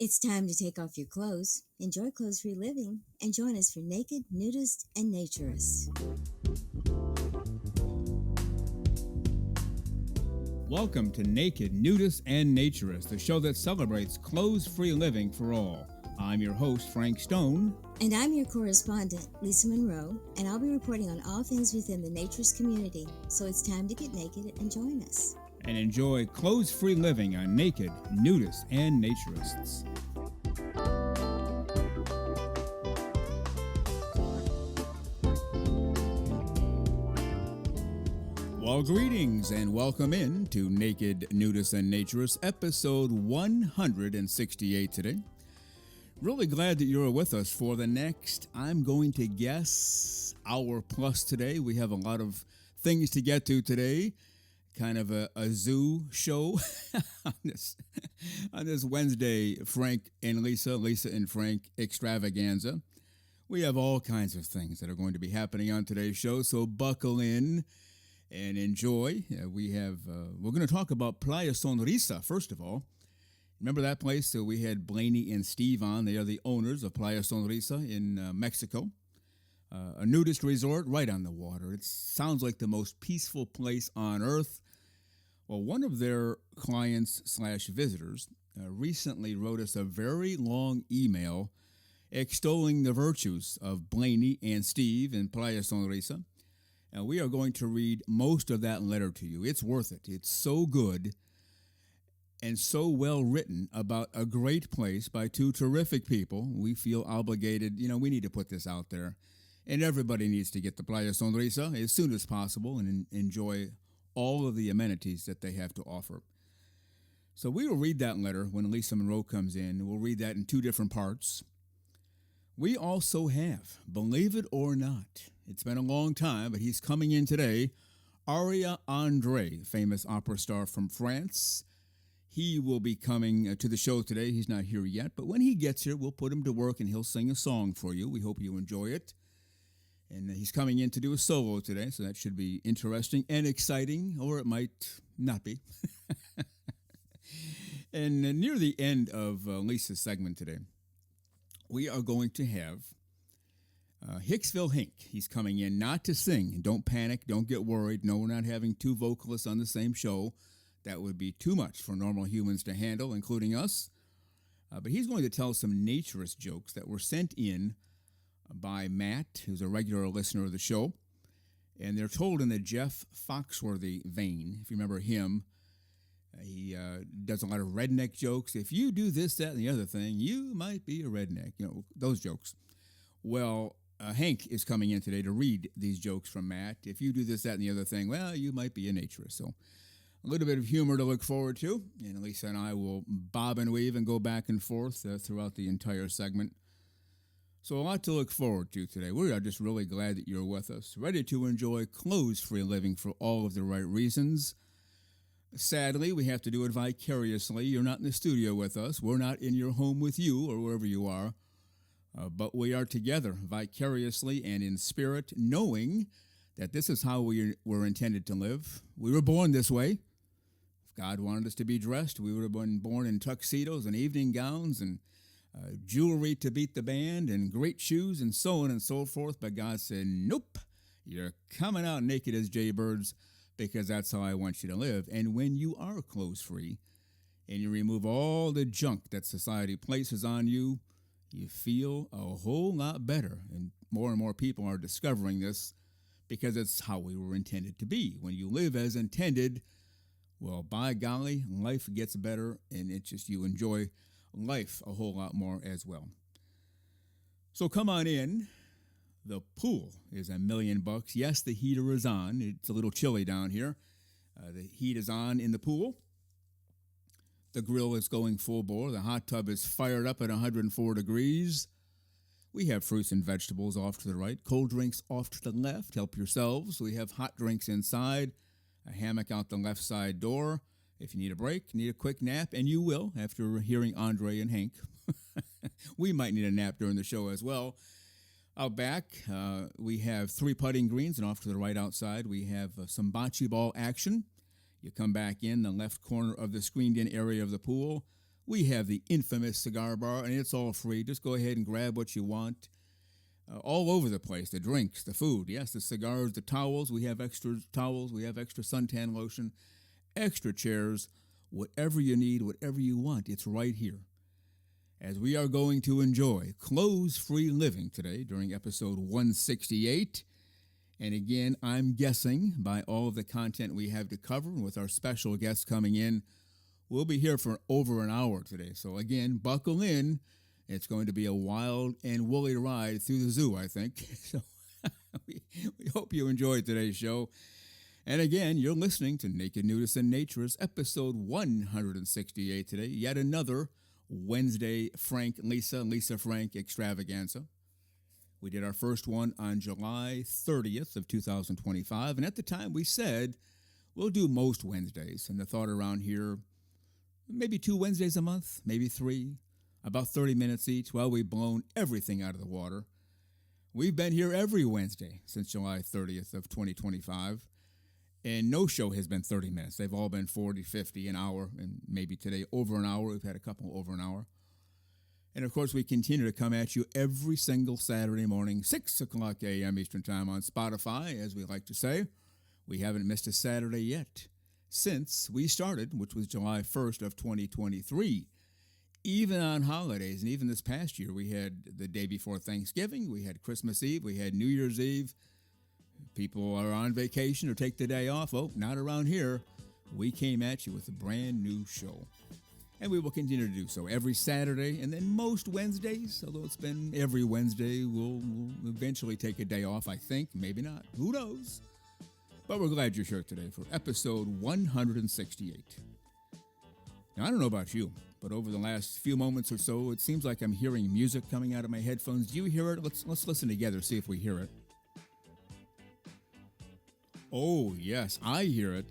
It's time to take off your clothes, enjoy clothes-free living, and join us for Naked, Nudist, and Naturist. Welcome to Naked, Nudist, and Naturist, the show that celebrates clothes-free living for all. I'm your host, Frank Stone. And I'm your correspondent, Lisa Monroe, and I'll be reporting on all things within the Naturist community. So it's time to get naked and join us. And enjoy clothes-free living on Naked, Nudists, and Naturists. Well, greetings and welcome in to Naked, Nudists, and Naturists, episode 168 today. Really glad that you're with us for the next, I'm going to guess, hour plus today. We have a lot of things to get to today. Kind of a zoo show on this Wednesday, Frank and Lisa and Frank extravaganza. We have all kinds of things that are going to be happening on today's show, so buckle in and enjoy. We're going to talk about Playa Sonrisa, first of all. Remember that place? So we had Blaney and Steve on. They are the owners of Playa Sonrisa in Mexico. A nudist resort right on the water. It sounds like the most peaceful place on earth. Well, one of their clients/visitors recently wrote us a very long email extolling the virtues of Blaney and Steve in Playa Sonrisa. And we are going to read most of that letter to you. It's worth it. It's so good and so well written about a great place by two terrific people. We feel obligated, we need to put this out there. And everybody needs to get to Playa Sonrisa as soon as possible and enjoy all of the amenities that they have to offer. So we will read that letter when Lisa Monroe comes in. We'll read that in two different parts. We also have, believe it or not, it's been a long time, but he's coming in today, Aria Andrê, famous opera star from France. He will be coming to the show today. He's not here yet, but when he gets here, we'll put him to work and he'll sing a song for you. We hope you enjoy it. And he's coming in to do a solo today, so that should be interesting and exciting, or it might not be. And near the end of Lisa's segment today, we are going to have Hicksville Hank. He's coming in not to sing. Don't panic. Don't get worried. No, we're not having two vocalists on the same show. That would be too much for normal humans to handle, including us. But he's going to tell some naturist jokes that were sent in by Matt, who's a regular listener of the show. And they're told in the Jeff Foxworthy vein. If you remember him, he does a lot of redneck jokes. If you do this, that, and the other thing, you might be a redneck. Those jokes. Well, Hank is coming in today to read these jokes from Matt. If you do this, that, and the other thing, well, you might be a naturist. So a little bit of humor to look forward to. And Lisa and I will bob and weave and go back and forth throughout the entire segment. So a lot to look forward to today. We are just really glad that you're with us, ready to enjoy clothes-free living for all of the right reasons. Sadly, we have to do it vicariously. You're not in the studio with us. We're not in your home with you or wherever you are. But we are together vicariously and in spirit, knowing that this is how we were intended to live. We were born this way. If God wanted us to be dressed, we would have been born in tuxedos and evening gowns and jewelry to beat the band and great shoes and so on and so forth. But God said, nope, you're coming out naked as jaybirds because that's how I want you to live. And when you are clothes-free and you remove all the junk that society places on you, you feel a whole lot better. And more people are discovering this because it's how we were intended to be. When you live as intended, well, by golly, life gets better and it's just you enjoy life a whole lot more as well. So come on in. The pool is $1 million. Yes, the heater is on. It's a little chilly down here. The heat is on in the pool. The grill is going full bore. The hot tub is fired up at 104 degrees. We have fruits and vegetables off to the right, cold drinks off to the left. Help yourselves. We have hot drinks inside, a hammock out the left side door. If you need a break, need a quick nap, and you will after hearing Andrê and Hank. We might need a nap during the show as well. Out back, we have 3 putting greens, and off to the right outside, we have some bocce ball action. You come back in the left corner of the screened-in area of the pool. We have the infamous cigar bar, and it's all free. Just go ahead and grab what you want. All over the place, the drinks, the food, yes, the cigars, the towels. We have extra towels. We have extra suntan lotion, extra chairs. Whatever you need, whatever you want, it's right here. As we are going to enjoy clothes-free living today during episode 168. And again, I'm guessing by all of the content we have to cover and with our special guests coming in, we'll be here for over an hour today. So again, buckle in. It's going to be a wild and woolly ride through the zoo, I think. So we hope you enjoyed today's show. And again, you're listening to Naked Nudists and Naturists, episode 168 today. Yet another Wednesday Lisa Frank extravaganza. We did our first one on July 30th of 2025. And at the time we said we'll do most Wednesdays. And the thought around here, maybe 2 Wednesdays a month, maybe 3. About 30 minutes each. Well, we've blown everything out of the water. We've been here every Wednesday since July 30th of 2025, and no show has been 30 minutes. They've all been 40, 50, an hour, and maybe today over an hour. We've had a couple over an hour. And, of course, we continue to come at you every single Saturday morning, 6 o'clock a.m. Eastern Time on Spotify, as we like to say. We haven't missed a Saturday yet since we started, which was July 1st of 2023. Even on holidays, and even this past year, we had the day before Thanksgiving, we had Christmas Eve, we had New Year's Eve. People are on vacation or take the day off. Oh, not around here. We came at you with a brand new show. And we will continue to do so every Saturday, and then most Wednesdays, although it's been every Wednesday, we'll eventually take a day off, I think. Maybe not. Who knows? But we're glad you're here today for episode 168. Now, I don't know about you, but over the last few moments or so, it seems like I'm hearing music coming out of my headphones. Do you hear it? Let's listen together, see if we hear it. Oh, yes, I hear it.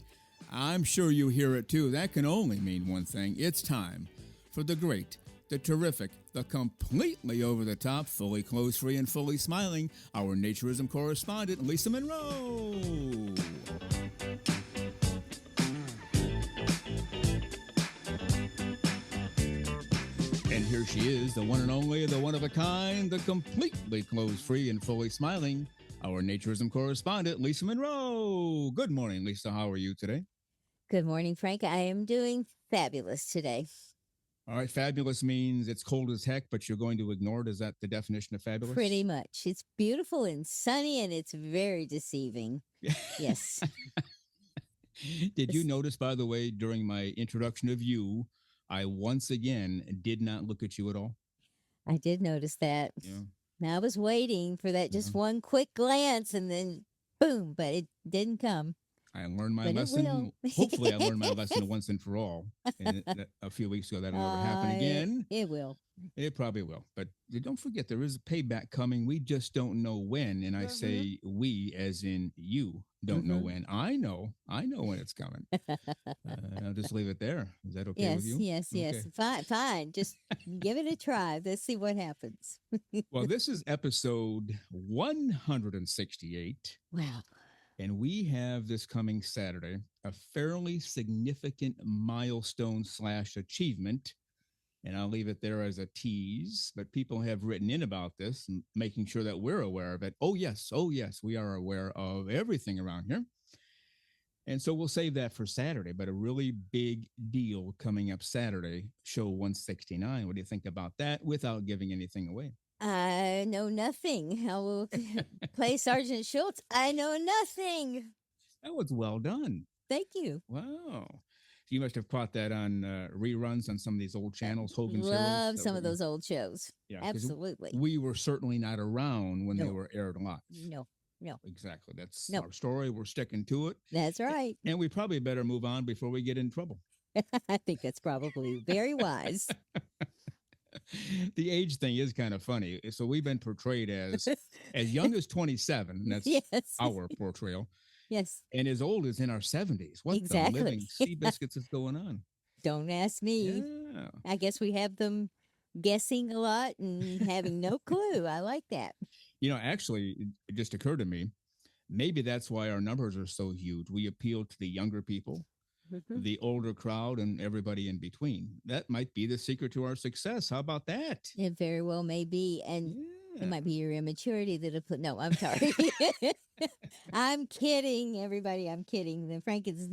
I'm sure you hear it too. That can only mean one thing. It's time for the great, the terrific, the completely over-the-top, fully clothes-free and fully smiling, our naturism correspondent, Lisa Monroe. And here she is, the one and only, the one of a kind, the completely clothes-free and fully smiling, our naturism correspondent, Lisa Monroe. Good morning, Lisa. How are you today? Good morning, Frank. I am doing fabulous today. All right, fabulous means it's cold as heck, but you're going to ignore it. Is that the definition of fabulous? Pretty much. It's beautiful and sunny, and it's very deceiving. Yes. Did you notice, by the way, during my introduction of you, I once again did not look at you at all? I did notice that. Yeah. Now, I was waiting for that just one quick glance, and then boom, but it didn't come. I learned my lesson. Hopefully, I learned my lesson once and for all. And a few weeks ago, that'll never happen again. It will. It probably will. But don't forget, there is a payback coming. We just don't know when. And I say we as in you don't know when. I know when it's coming. I'll just leave it there. Is that okay with you? Yes. Fine. Just give it a try. Let's see what happens. Well, this is episode 168. Wow. And we have this coming Saturday, a fairly significant milestone / achievement. And I'll leave it there as a tease, but people have written in about this and making sure that we're aware of it. Oh, yes, we are aware of everything around here. And so we'll save that for Saturday, but a really big deal coming up Saturday, show 169. What do you think about that without giving anything away? I know nothing. I will play Sergeant Schultz. I know nothing. That was well done. Thank you. Wow. You must have caught that on reruns on some of these old channels. Hogan's Heroes. Love some of those old shows. Yeah, absolutely. We were certainly not around when they were aired live. No. Exactly. That's our story. We're sticking to it. That's right. And we probably better move on before we get in trouble. I think that's probably very wise. The age thing is kind of funny. So we've been portrayed as young as 27. That's our portrayal. Yes. And as old as in our 70s. What the living sea biscuits is going on? Don't ask me. Yeah. I guess we have them guessing a lot and having no clue. I like that. You know, actually, it just occurred to me, maybe that's why our numbers are so huge. We appeal to the younger people. Mhm. the older crowd, and everybody in between. That might be the secret to our success. How about that? It very well may be, and it Yeah. might be your immaturity that'll put. No, I'm sorry. I'm kidding, everybody. I'm kidding. The Frank is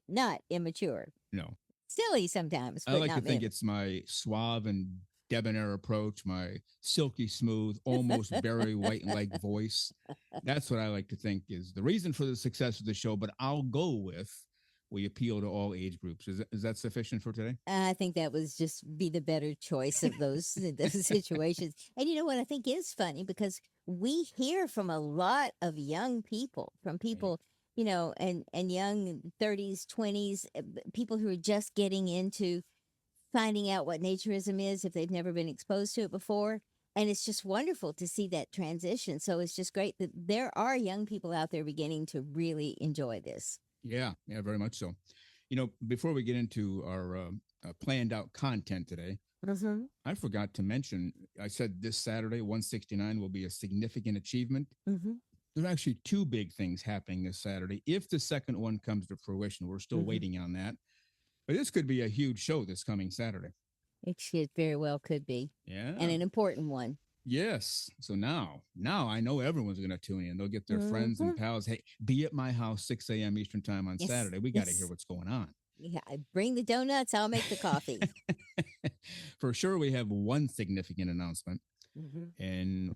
not immature. No, Silly sometimes, I but like to not think immature. it's my suave and debonair approach, my silky smooth, almost Barry White like voice. That's what I like to think is the reason for the success of the show. But I'll go with we appeal to all age groups. Is that sufficient for today? I think that was just be the better choice of those situations. And you know what I think is funny because we hear from a lot of young people, from Yeah. people, and young 30s, 20s, people who are just getting into finding out what naturism is if they've never been exposed to it before. And it's just wonderful to see that transition. So it's just great that there are young people out there beginning to really enjoy this. Yeah, very much so. Before we get into our planned out content today, Mm-hmm. I forgot to mention, I said this Saturday, 169 will be a significant achievement. Mm-hmm. There are actually two big things happening this Saturday. If the second one comes to fruition, we're still Mm-hmm. waiting on that. But this could be a huge show this coming Saturday. It very well could be, and Yeah. an important one. Yes. So now I know everyone's going to tune in. They'll get their friends Mm-hmm. and pals. Hey, be at my house 6 a.m. Eastern time on Yes, Saturday. We got to hear yes. what's going on. Yeah, I bring the donuts. I'll make the coffee. For sure, we have one significant announcement. Mm-hmm. And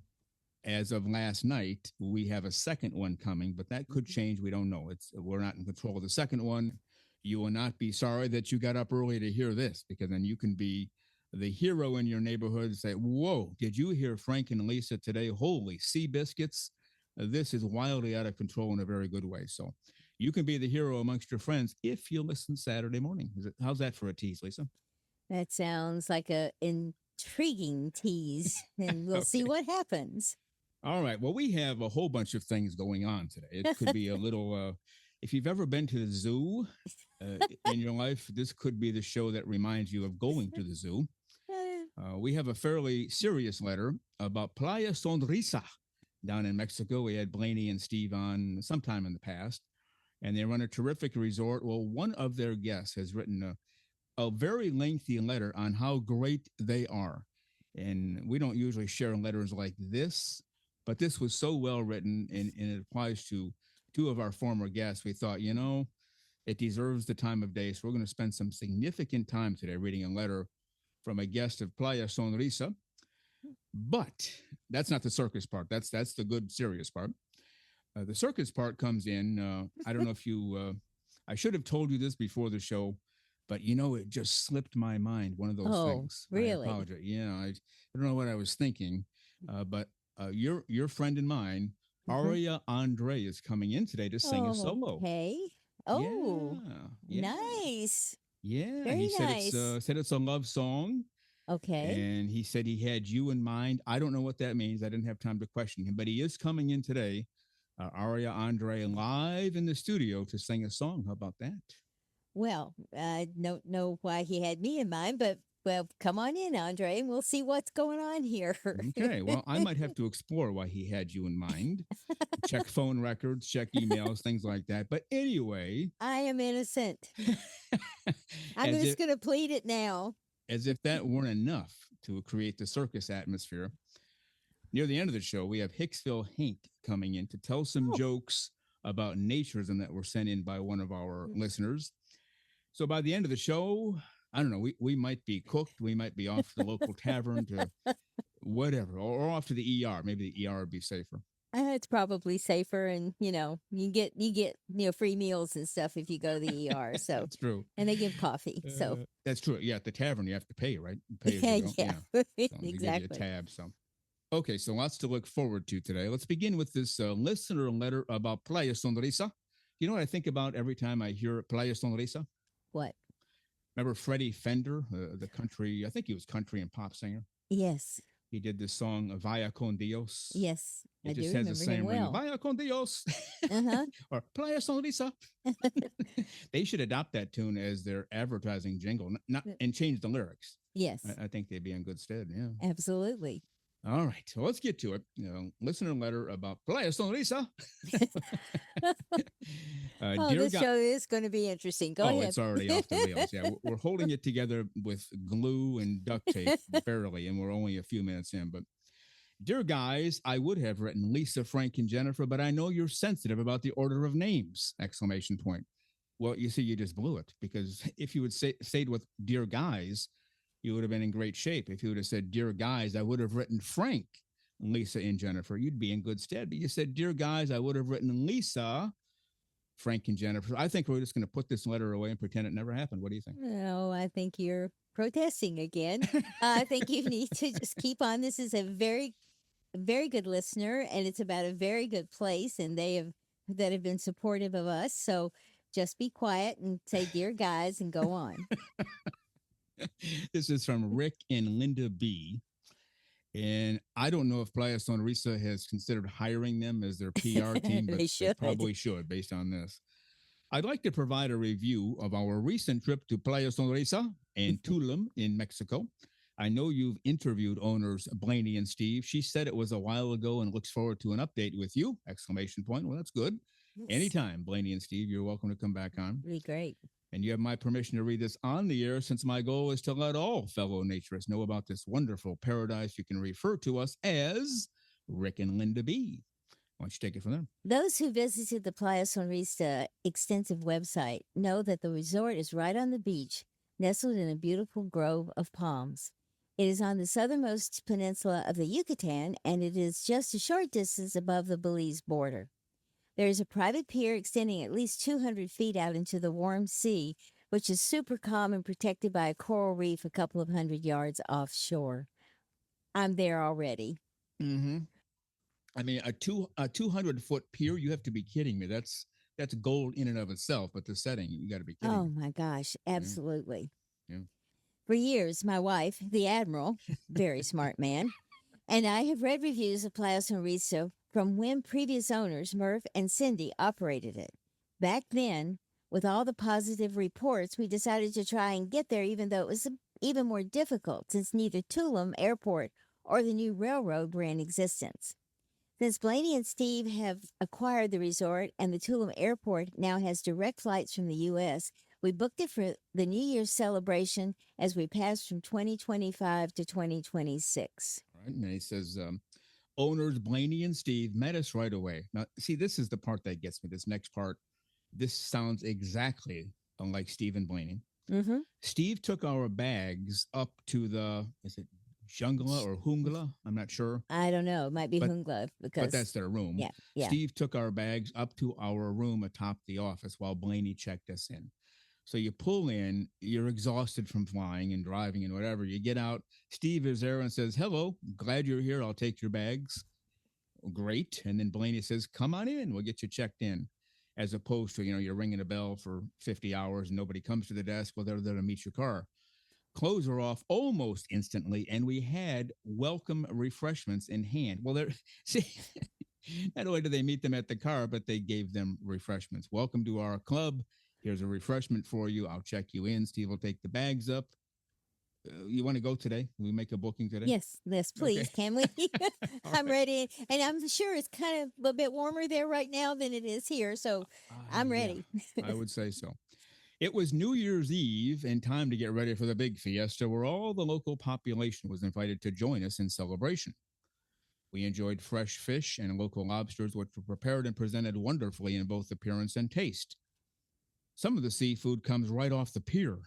as of last night, we have a second one coming, but that could change. We don't know. We're not in control of the second one. You will not be sorry that you got up early to hear this, because then you can be the hero in your neighborhood and say, "Whoa, did you hear Frank and Lisa today? Holy sea biscuits. This is wildly out of control in a very good way." So you can be the hero amongst your friends if you listen Saturday morning. How's that for a tease, Lisa? That sounds like a intriguing tease, and we'll see Okay. what happens. All right. Well, we have a whole bunch of things going on today. It could be a little, if you've ever been to the zoo in your life, this could be the show that reminds you of going to the zoo. We have a fairly serious letter about Playa Sonrisa down in Mexico. We had Blaney and Steve on sometime in the past, and they run a terrific resort. Well, one of their guests has written a very lengthy letter on how great they are. And we don't usually share letters like this, but this was so well written, and it applies to two of our former guests. We thought, it deserves the time of day. So we're going to spend some significant time today reading a letter from a guest of Playa Sonrisa. But that's not the circus part. That's the good, serious part. The circus part comes in. I don't know if you, I should have told you this before the show, but it just slipped my mind. One of those Oh, things. I really? apologize. Yeah, I don't know what I was thinking, but your friend and mine, Mm-hmm. Aria Andrê, is coming in today to sing a solo. Okay. Oh, Yeah, yeah, nice. yeah. He Very said nice. it's a love song, Okay. and he said he had you in mind. I don't know what that means. I didn't have time to question him, but he is coming in today, Aria Andrê, live in the studio to sing a song. How about that? Well, I don't know why he had me in mind, but well, come on in, Andre, and we'll see what's going on here. Okay. Well, I might have to explore why he had you in mind. Check phone records, check emails, things like that. But anyway, I am innocent. I'm as just if going to plead it now. as if that weren't enough to create the circus atmosphere, near the end of the show, we have Hicksville Hank coming in to tell some Oh. jokes about naturism that were sent in by one of our listeners. So by the end of the show, I don't know, we might be cooked. We might be off to the local tavern to whatever, or off to the ER. Maybe the ER would be safer. It's probably safer, and you get free meals and stuff if you go to the ER. So, That's true. and they give coffee. So That's true. Yeah, at the tavern, you have to pay, right? Pay as yeah, you go. yeah, So they give you a exactly. tab. So, okay, so lots to look forward to today. Let's begin with this listener letter about Playa Sonrisa. You know what I think about every time I hear Playa Sonrisa? What? Remember Freddie Fender, the country, I think he was country and pop singer. Yes, He did this song, Vaya con Dios. yes, I It do just has the remember him same ring, well. Vaya con Dios, Uh or Playa Sonrisa. They should adopt that tune as their advertising jingle, not and change the lyrics. Yes, I think they'd be in good stead. Yeah. absolutely. All right, so let's get to it. Listener letter about Playa Sonrisa. Oh, Dear this God. show is going to be interesting. Go Oh, ahead. it's already off the rails. Yeah, we're holding it together with glue and duct tape, barely, and we're only a few minutes in. But dear guys, I would have written Lisa, Frank, and Jennifer, but I know you're sensitive about the order of names! Exclamation point. Well, you see, you just blew it because if you would stayed with dear guys, you would have been in great shape. If you would have said dear guys, I would have written Frank, Lisa, and Jennifer. You'd be in good stead. But you said dear guys, I would have written Lisa, Frank, and Jennifer. I think we're just going to put this letter away and pretend it never happened. What do you think? No, I think you're protesting again. I think you need to just keep on. This is a very good listener, and it's about a very good place, and they have that have been supportive of us. So just be quiet and say, "Dear guys," and go on. This is from Rick and Linda B. And I don't know if Playa Sonrisa has considered hiring them as their PR team, but They they should. probably should based on this. I'd like to provide a review of our recent trip to Playa Sonrisa and Tulum in Mexico. I know you've interviewed owners Blaney and Steve. She said it was a while ago and looks forward to an update with you! Exclamation point. Well, that's good. Yes, Anytime, Blaney and Steve, you're welcome to come back on. be great. And you have my permission to read this on the air since my goal is to let all fellow naturists know about this wonderful paradise. You can refer to us as Rick and Linda B. Why don't you take it from there? Those who visited the Playa Sonrisa extensive website know that the resort is right on the beach, nestled in a beautiful grove of palms. It is on the southernmost peninsula of the Yucatan, and it is just a short distance above the Belize border. There is a private pier extending at least 200 feet out into the warm sea, which is super calm and protected by a coral reef a couple of hundred yards offshore. I'm there already. Mm-hmm. I mean, a 200-foot pier. You have to be kidding me. That's gold in and of itself. But the setting, you got to be kidding Oh me. my gosh, absolutely. Yeah. For years, my wife, the Admiral, very smart man, and I have read reviews of Playa Sonrisa from when previous owners, Murph and Cindy, operated it. Back then, with all the positive reports, we decided to try and get there, even though it was even more difficult since neither Tulum Airport or the new railroad were in existence. Since Blaney and Steve have acquired the resort and the Tulum Airport now has direct flights from the U.S., we booked it for the New Year's celebration as we passed from 2025 to 2026. Right. And he says, owners Blaney and Steve met us right away. Now, see, this is the part that gets me. This next part, this sounds exactly like Steve and Blaney. Mm-hmm. Steve took our bags up to is it Jungla or Hungla? I'm not sure. I don't know. It might be But- Hungla But because that's their room. yeah. Steve took our bags up to our room atop the office while Blaney checked us in. So you pull in, you're exhausted from flying and driving and whatever. You get out, Steve is there and says, hello, glad you're here. I'll take your bags. Great. And then Blaney says, come on in. We'll get you checked in. As opposed to, you're ringing a bell for 50 hours and nobody comes to the desk. Well, they're there to meet your car. Clothes were off almost instantly, and we had welcome refreshments in hand. Well, see, not only did they meet them at the car, but they gave them refreshments. Welcome to our club. Here's a refreshment for you. I'll check you in. Steve will take the bags up. You want to go today? We make a booking today? Yes, please. Okay. Can we? I'm right. ready. And I'm sure it's kind of a bit warmer there right now than it is here. So I'm ready. Yeah, I would say so. It was New Year's Eve and time to get ready for the big fiesta where all the local population was invited to join us in celebration. We enjoyed fresh fish and local lobsters, which were prepared and presented wonderfully in both appearance and taste. Some of the seafood comes right off the pier.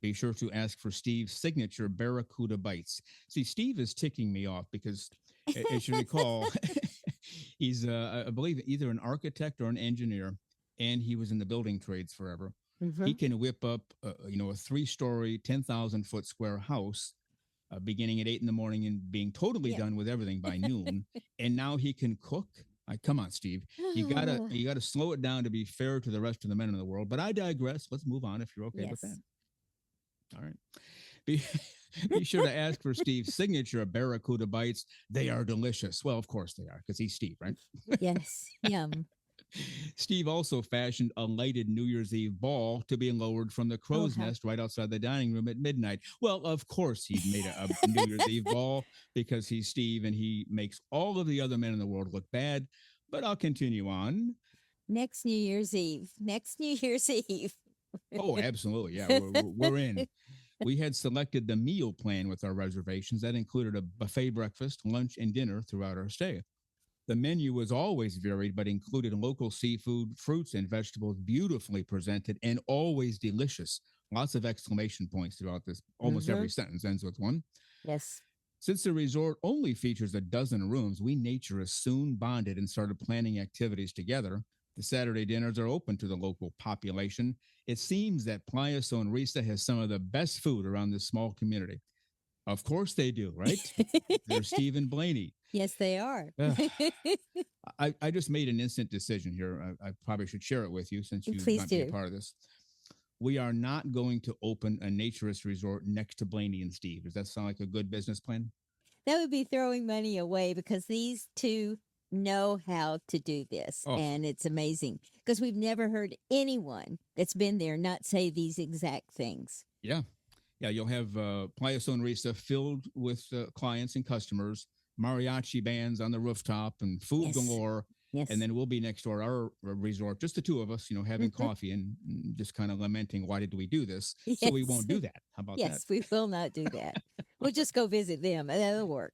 Be sure to ask for Steve's signature Barracuda bites. See, Steve is ticking me off because, as you recall, he's, I believe, either an architect or an engineer, and he was in the building trades forever. Mm-hmm. He can whip up, a 3-story, 10,000-foot square house, beginning at 8 in the morning and being totally done with everything by noon. And now he can cook. Come on, Steve. You gotta slow it down to be fair to the rest of the men in the world. But I digress. Let's move on if you're okay with that. All right. Be sure to ask for Steve's signature Barracuda bites. They are delicious. Well, of course they are, because he's Steve, right? Yes. Yum. Steve also fashioned a lighted New Year's Eve ball to be lowered from the Oh, crow's how. nest right outside the dining room at midnight. Well, of course, he made a New Year's Eve ball because he's Steve and he makes all of the other men in the world look bad. But I'll continue on. Next New Year's Eve. Next New Year's Eve. Oh, absolutely. Yeah, we're in. We had selected the meal plan with our reservations. That included a buffet breakfast, lunch, and dinner throughout our stay. The menu was always varied, but included local seafood, fruits, and vegetables beautifully presented and always delicious. Lots of exclamation points throughout this. Almost Mm-hmm. every sentence ends with one. Yes. Since the resort only features a dozen rooms, we naturists soon bonded and started planning activities together. The Saturday dinners are open to the local population. It seems that Playa Sonrisa has some of the best food around this small community. Of course they do, right? They're Steve and Blaney. Yes, they are. Ugh. I just made an instant decision here. I probably should share it with you since you Please might be a do. part of this. We are not going to open a naturist resort next to Blaney and Steve. Does that sound like a good business plan? That would be throwing money away because these two know how to do this. Oh, And it's amazing because we've never heard anyone that's been there not say these exact things. yeah. Yeah, you'll have Playa Sonrisa filled with clients and customers, mariachi bands on the rooftop, and food Yes. galore. And Yes. then we'll be next door at our resort, just the two of us, having Mhm. coffee and just kind of lamenting, why did we do this? So we Yes. won't do that. How about that? Yes, we will not do that. We'll just go visit them. That'll work.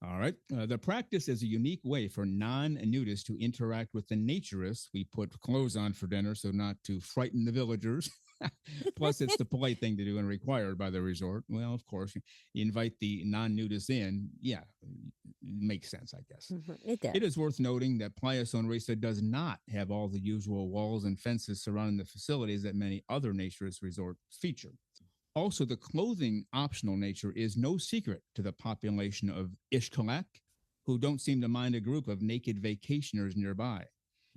All right. The practice is a unique way for non nudists to interact with the naturists. We put clothes on for dinner so not to frighten the villagers. Plus, it's the polite thing to do and required by the resort. Well, of course, you invite the non nudists in. Yeah, makes sense, I guess. Mhm. It does. It is worth noting that Playa Sonrisa does not have all the usual walls and fences surrounding the facilities that many other naturist resorts feature. Also, the clothing optional nature is no secret to the population of Ishkalak, who don't seem to mind a group of naked vacationers nearby.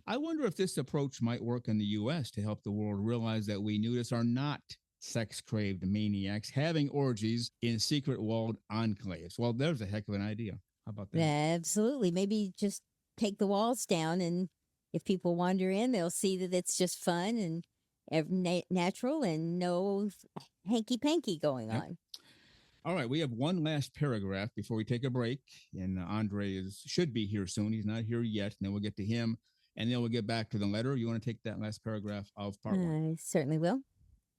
I wonder if this approach might work in the US to help the world realize that we nudists are not sex craved maniacs having orgies in secret walled enclaves. Well, there's a heck of an idea. How about that? Absolutely. Maybe just take the walls down, and if people wander in, they'll see that it's just fun and natural and no hanky panky going Yep. on. All right, we have one last paragraph before we take a break, and Andre should be here soon. He's not here yet, and then we'll get to him, and then we'll get back to the letter. You want to take that last paragraph of part one? I certainly will.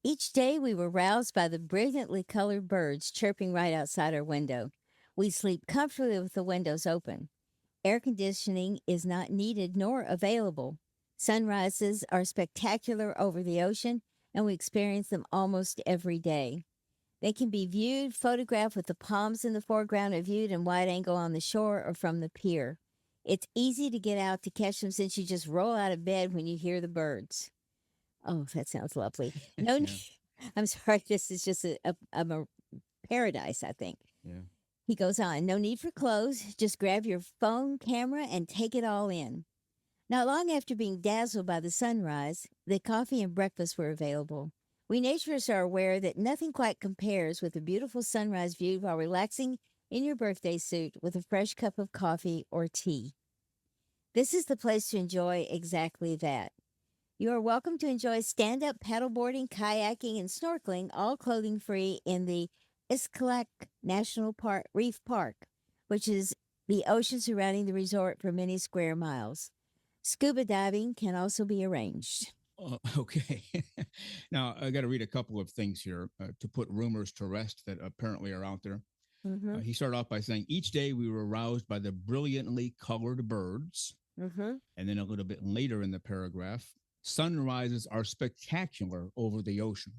Each day we were roused by the brilliantly colored birds chirping right outside our window. We sleep comfortably with the windows open. Air conditioning is not needed nor available. Sunrises are spectacular over the ocean, and we experience them almost every day. They can be viewed, photographed with the palms in the foreground, or viewed in wide angle on the shore or from the pier. It's easy to get out to catch them since you just roll out of bed when you hear the birds. Oh, that sounds lovely. No, Yeah, I'm sorry. This is just a paradise, I think. yeah. He goes on, no need for clothes. Just grab your phone camera and take it all in. Not long after being dazzled by the sunrise, the coffee and breakfast were available. We naturists are aware that nothing quite compares with a beautiful sunrise viewed while relaxing in your birthday suit with a fresh cup of coffee or tea. This is the place to enjoy exactly that. You are welcome to enjoy stand up paddleboarding, kayaking, and snorkeling, all clothing free, in the Iskalak National Park Reef Park, which is the ocean surrounding the resort for many square miles. Scuba diving can also be arranged. Okay. Now, I got to read a couple of things here to put rumors to rest that apparently are out there. Mm-hmm. He started off by saying, each day we were aroused by the brilliantly colored birds. Mm-hmm. And then a little bit later in the paragraph, sunrises are spectacular over the ocean.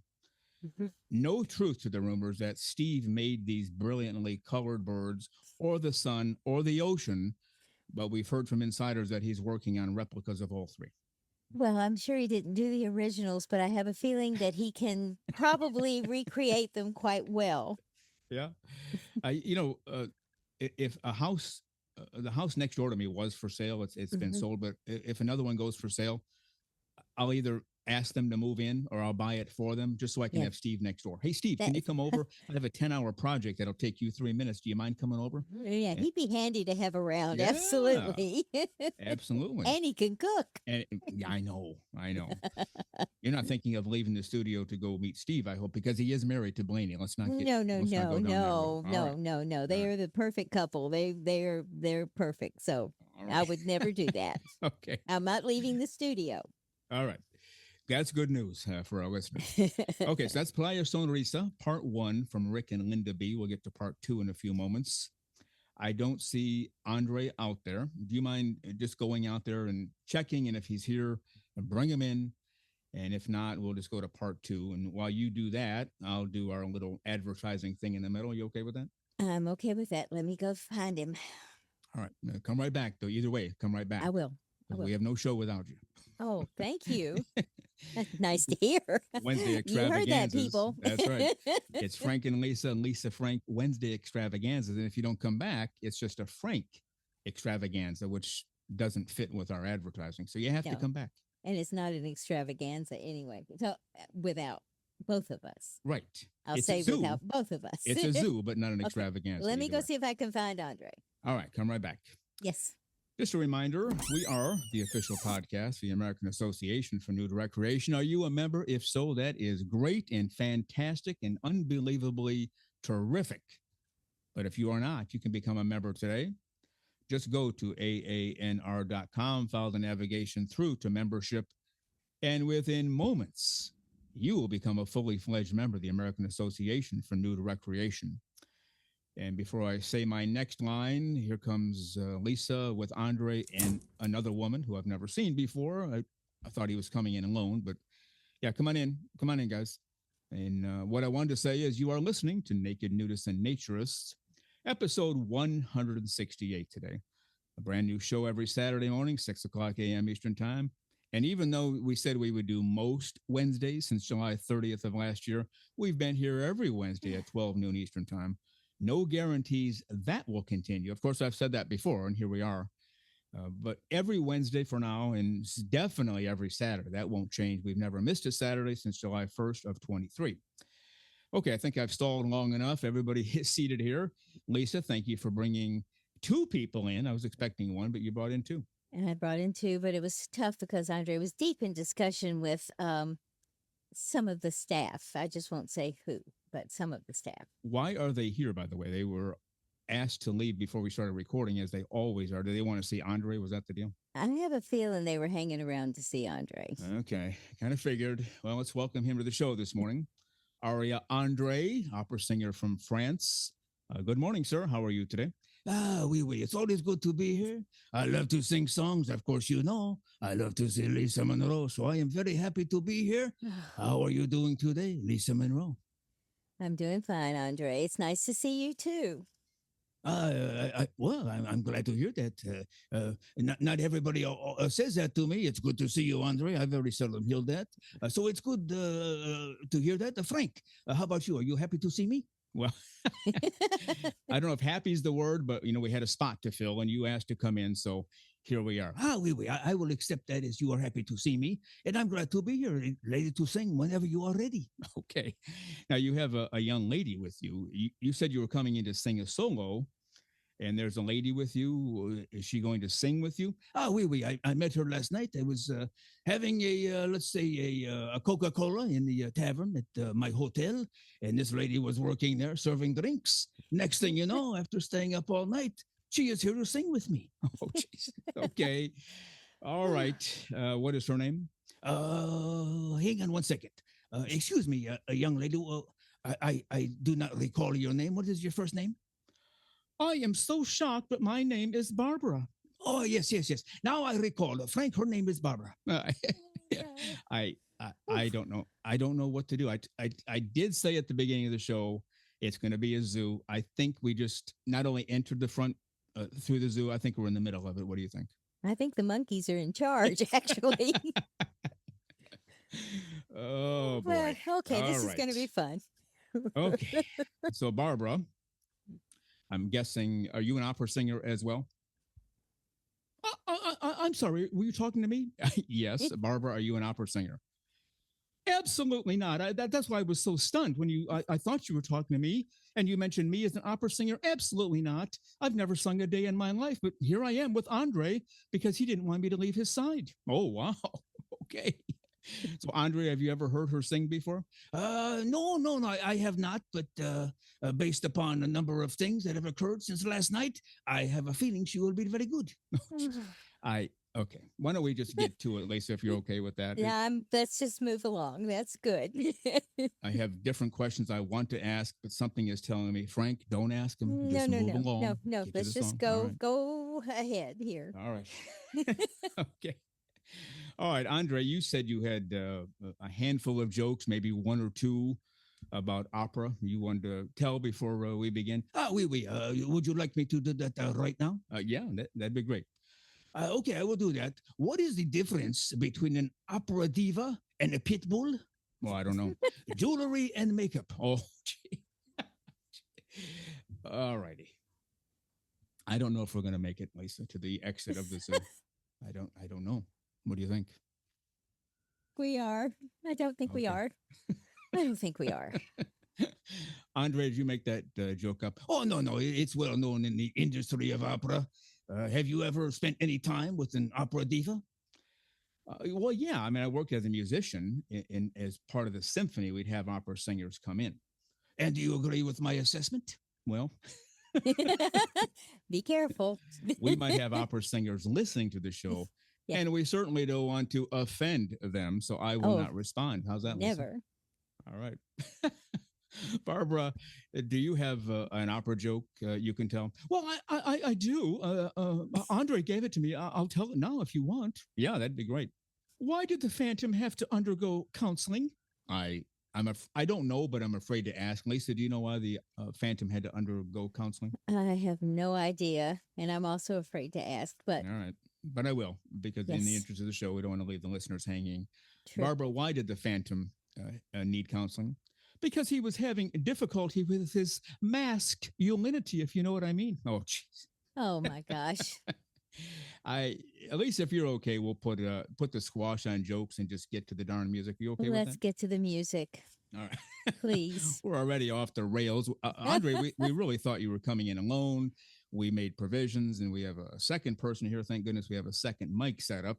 Mm-hmm. No truth to the rumors that Steve made these brilliantly colored birds or the sun or the ocean, but we've heard from insiders that he's working on replicas of all three. Well, I'm sure he didn't do the originals, but I have a feeling that he can probably recreate them quite well. Yeah. If a house, the house next door to me was for sale, it's been Mm-hmm. sold, but if another one goes for sale, I'll either ask them to move in, or I'll buy it for them just so I can Yeah. have Steve next door. Hey, Steve, can That you come over? I have a 10-hour project that'll take you 3 minutes. Do you mind coming over? yeah, And, he'd be handy to have around. yeah, Absolutely. absolutely. And he can cook. And yeah, I know. You're not thinking of leaving the studio to go meet Steve, I hope, because he is married to Blaney. No, Let's not go down that road. All right. no. All They right. are the perfect couple. They're perfect. So All I right. would never do that. Okay. I'm not leaving the studio. All right. That's good news for our listeners. Okay, so that's Playa Sonrisa, part one from Rick and Linda B. We'll get to part two in a few moments. I don't see Andrê out there. Do you mind just going out there and checking? And if he's here, bring him in. And if not, we'll just go to part two. And while you do that, I'll do our little advertising thing in the middle. You okay with that? I'm okay with that. Let me go find him. All right. Come right back, though. Either way, come right back. I will. We have no show without you. Oh, thank you. That's nice to hear. Wednesday You extravaganzas. heard that, people. That's right. It's Frank and Lisa Frank Wednesday extravaganzas. And if you don't come back, it's just a Frank extravaganza, which doesn't fit with our advertising. So you have to No. come back. And it's not an extravaganza anyway. So without both of us. Right. I'll It's say a zoo. without both of us. It's a zoo, but not an Okay. extravaganza. Let me either go way. see if I can find Andrê. All right. Come right back. Yes. Just a reminder, we are the official podcast for the American Association for Nude Recreation. Are you a member? If so, that is great and fantastic and unbelievably terrific. But if you are not, you can become a member today. Just go to aanr.com, follow the navigation through to membership, and within moments, you will become a fully fledged member of the American Association for Nude Recreation. And before I say my next line, here comes Lisa with Andrê and another woman who I've never seen before. I thought he was coming in alone, but yeah, come on in, guys. And what I wanted to say is you are listening to Naked Nudists and Naturists, episode 168 today. A brand new show every Saturday morning, 6 o'clock a.m. Eastern Time. And even though we said we would do most Wednesdays since July 30th of last year, we've been here every Wednesday at 12 noon Eastern Time. No guarantees that will continue. Of course, I've said that before, and here we are. But every Wednesday for now, and definitely every Saturday, that won't change. We've never missed a Saturday since July 1st of 23. Okay, I think I've stalled long enough. Everybody is seated here. Lisa, thank you for bringing two people in. I was expecting one, but you brought in two. And I brought in two, but it was tough because Andrê was deep in discussion with some of the staff. I just won't say who, but some of the staff. Why are they here, by the way? They were asked to leave before we started recording, as they always are. Do they want to see Andrê? Was that the deal? I have a feeling they were hanging around to see Andrê. Okay, kind of figured. Well, let's welcome him to the show this morning. Aria Andrê, opera singer from France. Good morning, sir. How are you today? Oui. It's always good to be here. I love to sing songs. Of course, you know. I love to see Lisa Monroe. So I am very happy to be here. How are you doing today, Lisa Monroe? I'm doing fine, Andrê. It's nice to see you too. Well, I'm glad to hear that. Not everybody says that to me. It's good to see you, Andrê. I very seldom hear that. So it's good to hear that. Frank, how about you? Are you happy to see me? Well, I don't know if happy is the word, but, you know, we had a spot to fill and you asked to come in. So here we are. Oui. I will accept that as you are happy to see me. And I'm glad to be here, ready to sing whenever you are ready. Okay. Now you have a young lady with you. You said you were coming in to sing a solo. And there's a lady with you. Is she going to sing with you? Oui. I met her last night. I was having a Coca-Cola in the tavern at my hotel. And this lady was working there serving drinks. Next thing you know, after staying up all night, she is here to sing with me. Oh, jeez. Okay. All right. What is her name? Hang on one second. Excuse me, a young lady. I do not recall your name. What is your first name? I am so shocked, but my name is Barbara. Oh, yes. Now I recall. Frank, her name is Barbara. I don't know. I don't know what to do. I did say at the beginning of the show, it's going to be a zoo. I think we just not only entered the front through the zoo, I think we're in the middle of it. What do you think? I think the monkeys are in charge, actually. Oh, boy. Well, okay, this All is going to right. be fun. Okay. So, Barbara, I'm guessing, are you an opera singer as well? I'm sorry, were you talking to me? Yes. Barbara, are you an opera singer? Absolutely not. That's why I was so stunned when I thought you were talking to me and you mentioned me as an opera singer. Absolutely not. I've never sung a day in my life, but here I am with Andrê because he didn't want me to leave his side. Oh, wow. Okay. So, Andrê, have you ever heard her sing before? No, I have not. But based upon a number of things that have occurred since last night, I have a feeling she will be very good. Okay. Why don't we just get to it, Lisa, if you're okay with that? Yeah, let's just move along. That's good. I have different questions I want to ask, but something is telling me, Frank, don't ask them. No, Just no, move no, along. no, no. Get to Let's the just song. All right. go ahead here. All right. Okay. All right, Andrê, you said you had a handful of jokes, maybe one or two about opera you wanted to tell before we begin. Oui. Would you like me to do that right now? Yeah, that'd be great. Okay, I will do that. What is the difference between an opera diva and a pit bull? Well, I don't know. Jewelry and makeup. Oh, gee. All righty. I don't know if we're going to make it, Lisa, to the exit of this. I don't know. What do you think? We are. I don't think we Okay. are. I don't think we are. Andrê, did you make that joke up? Oh, no. It's well known in the industry of opera. Have you ever spent any time with an opera diva? Well, yeah. I mean, I worked as a musician, as part of the symphony, we'd have opera singers come in. And do you agree with my assessment? Well, Be careful. we might have opera singers listening to the show, Yeah. and we certainly don't want to offend them, so I will Oh, not respond. How's that, Lisa? Never. All right. Barbara, do you have an opera joke you can tell? Well, I do. Andrê gave it to me. I'll tell it now if you want. Yeah, that'd be great. Why did the Phantom have to undergo counseling? I don't know, but I'm afraid to ask. Lisa, do you know why the Phantom had to undergo counseling? I have no idea, and I'm also afraid to ask. But All right, but I will, because in the Yes. interest of the show, we don't want to leave the listeners hanging. true. Barbara, why did the Phantom need counseling? Because he was having difficulty with his masculinity, if you know what I mean. Oh, jeez. Oh my gosh. At least if you're okay, we'll put the squash on jokes and just get to the darn music. Are you okay with Let's that? get to the music, All right. please. We're already off the rails. Andrê, we really thought you were coming in alone. We made provisions, and we have a second person here. Thank goodness we have a second mic set up.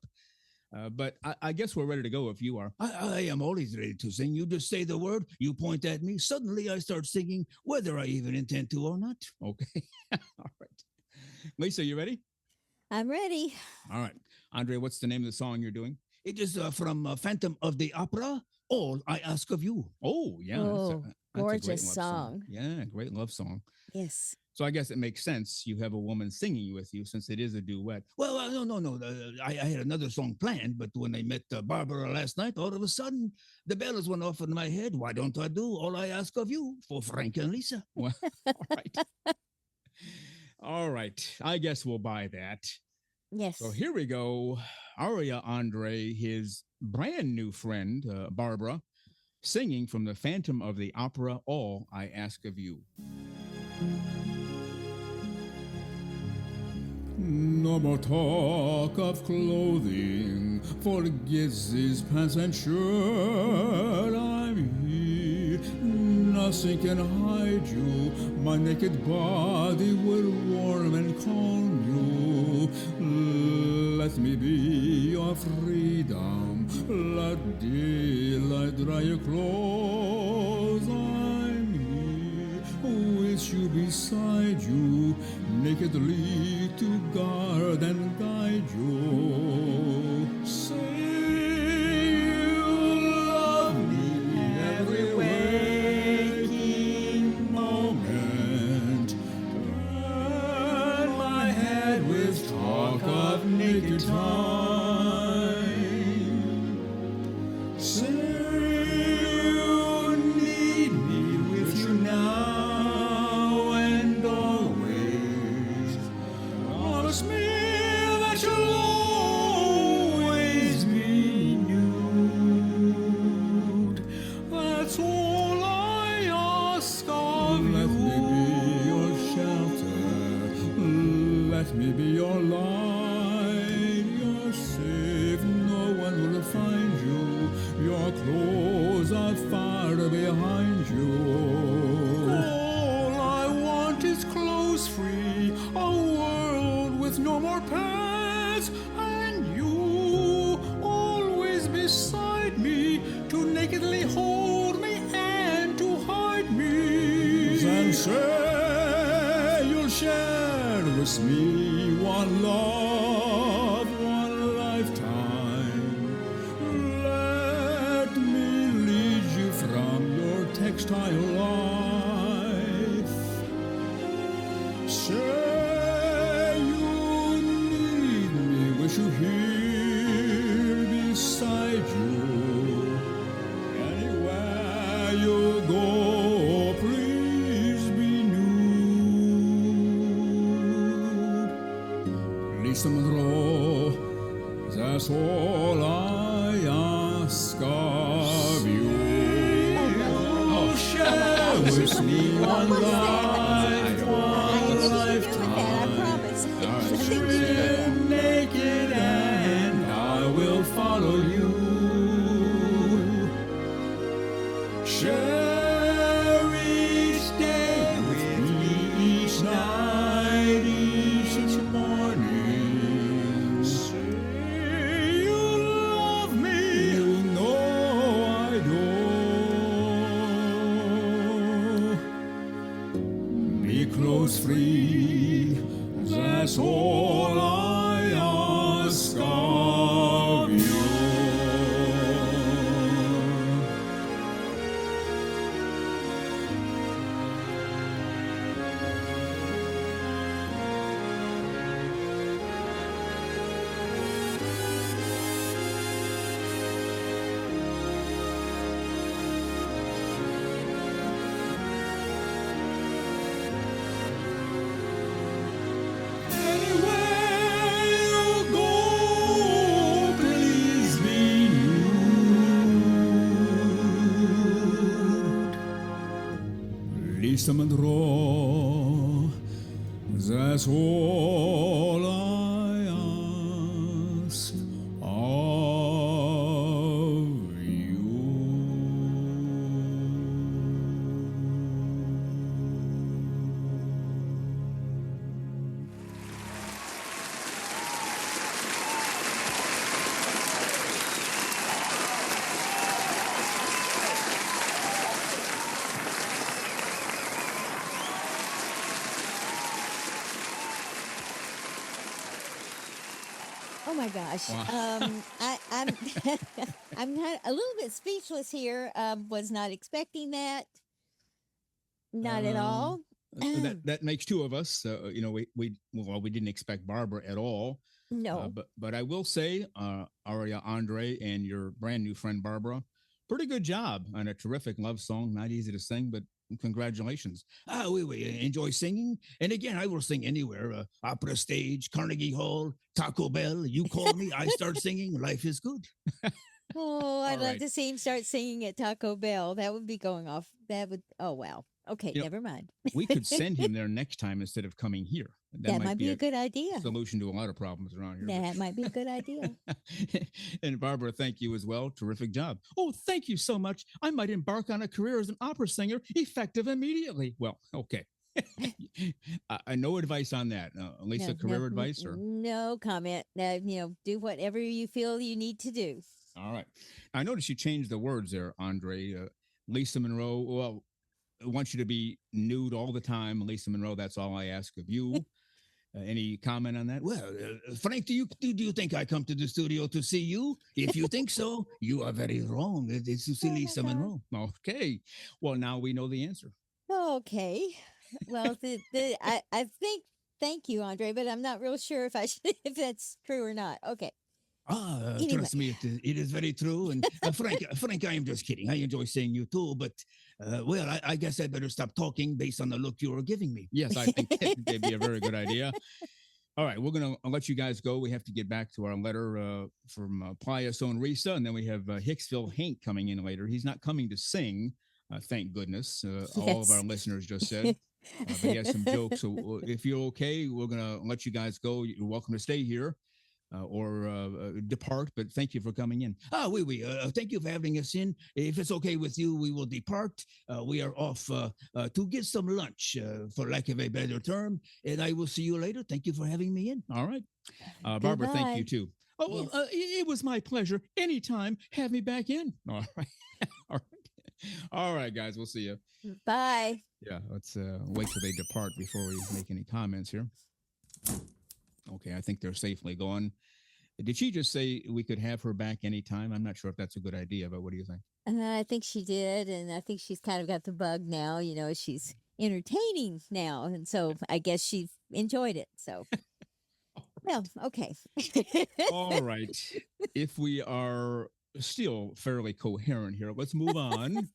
But I guess we're ready to go if you are. I am always ready to sing. You just say the word, you point at me. Suddenly I start singing, whether I even intend to or not. Okay. All right. Lisa, you ready? I'm ready. All right. Andrê, what's the name of the song you're doing? It is from Phantom of the Opera, All I Ask of You. Oh, yeah. Oh, that's a gorgeous great love song. Yeah, great love song. Yes. So I guess it makes sense you have a woman singing with you since it is a duet. Well, no. I had another song planned, but when I met Barbara last night, all of a sudden the bells went off in my head. Why don't I do All I Ask of You for Frank and Lisa? Well, all right. All right. I guess we'll buy that. Yes. So here we go. Aria Andrê, his brand new friend, Barbara, singing from the Phantom of the Opera, All I Ask of You. No more talk of clothing, forget these pants and shirt. I'm here, nothing can hide you. My naked body will warm and calm you. Let me be your freedom. Let daylight dry your clothes. I'm here with you beside you, nakedly to guard and guide you. Say you love me every waking moment. Turn my head with talk of naked time. Say you need me with you now and always. Promise me that you'll always be nude. That's all I ask of you. Let me be your shelter. Let me be your light. You're safe. No one will find you. You're close. you. All I want is clothes free, a world with no more pants, and you always beside me to nakedly hold me and to hide me. And say you'll share with me one love, one lifetime. Let me lead you from your textile life. Say you need me, wish you here beside you. Anywhere you go, please be nude. Lisa Monroe, that's all I ask of you. Oh, share with me one life, one lifetime. Swim naked and I will follow you. Share each day with me, each night, each morning. Say you love me, you know I do. Be clothes free, that's all I ask of you. Anywhere you go, please be nude. Lisa Monroe, that's all I ask of you. Oh my gosh. Wow. I'm I'm not a little bit speechless here. Was not expecting that. Not at all. That makes two of us. We didn't expect Barbara at all. No. But I will say, Aria, Andrê, and your brand new friend Barbara, pretty good job on a terrific love song. Not easy to sing, but congratulations. We enjoy singing, and again, I will sing anywhere: opera stage, Carnegie Hall, Taco Bell. You call me, I start singing. Life is good. Oh, I'd All love right. to see him start singing at Taco Bell. That would be going off. That would. Oh wow. Okay, You know, never mind. we could send him there next time instead of coming here. That That might might be be a a good idea. solution to a lot of problems around here. That might be a good idea. And Barbara, thank you as well. Terrific job. Oh, thank you so much. I might embark on a career as an opera singer effective immediately. Well, okay. No advice on that. Lisa, No, no, career advice or? no comment. Do whatever you feel you need to do. All right. I noticed you changed the words there, Andrê. Lisa Monroe, well, I want you to be nude all the time. Lisa Monroe, that's all I ask of you. Any comment on that? Well, Frank, do you think I come to the studio to see you? If you think so, you are very wrong. It's to see Oh my Lisa God. Monroe. Okay. Well, now we know the answer. Okay. Well, I think thank you, André, but I'm not real sure if I should if that's true or not. Okay. Anyway, Trust me, it is very true. And Frank, I am just kidding. I enjoy seeing you too, but well, I guess I better stop talking based on the look you are giving me. Yes, I think that'd be a very good idea. All right, we're gonna let you guys go. We have to get back to our letter from Playa Sonrisa, and then we have Hicksville Hank coming in later. He's not coming to sing, thank goodness. All of our yes. listeners just said, but he has some jokes. So if you're okay, we're gonna let you guys go. You're welcome to stay here. or depart, but thank you for coming in. Ah, oui. Thank you for having us in. If it's okay with you, we will depart. We are off to get some lunch, for lack of a better term, and I will see you later. Thank you for having me in. All right. Barbara, thank you Goodbye. too. Oh, well, Yes. it was my pleasure. Anytime, have me back in. All right. All right. All right, guys. We'll see you. Bye. Yeah, let's wait till they depart before we make any comments here. Okay, I think they're safely gone. Did she just say we could have her back anytime? I'm not sure if that's a good idea, but what do you think? And I think she did, and I think she's kind of got the bug now. She's entertaining now, and so I guess she enjoyed it. So, well, okay. All right. If we are still fairly coherent here, let's move on.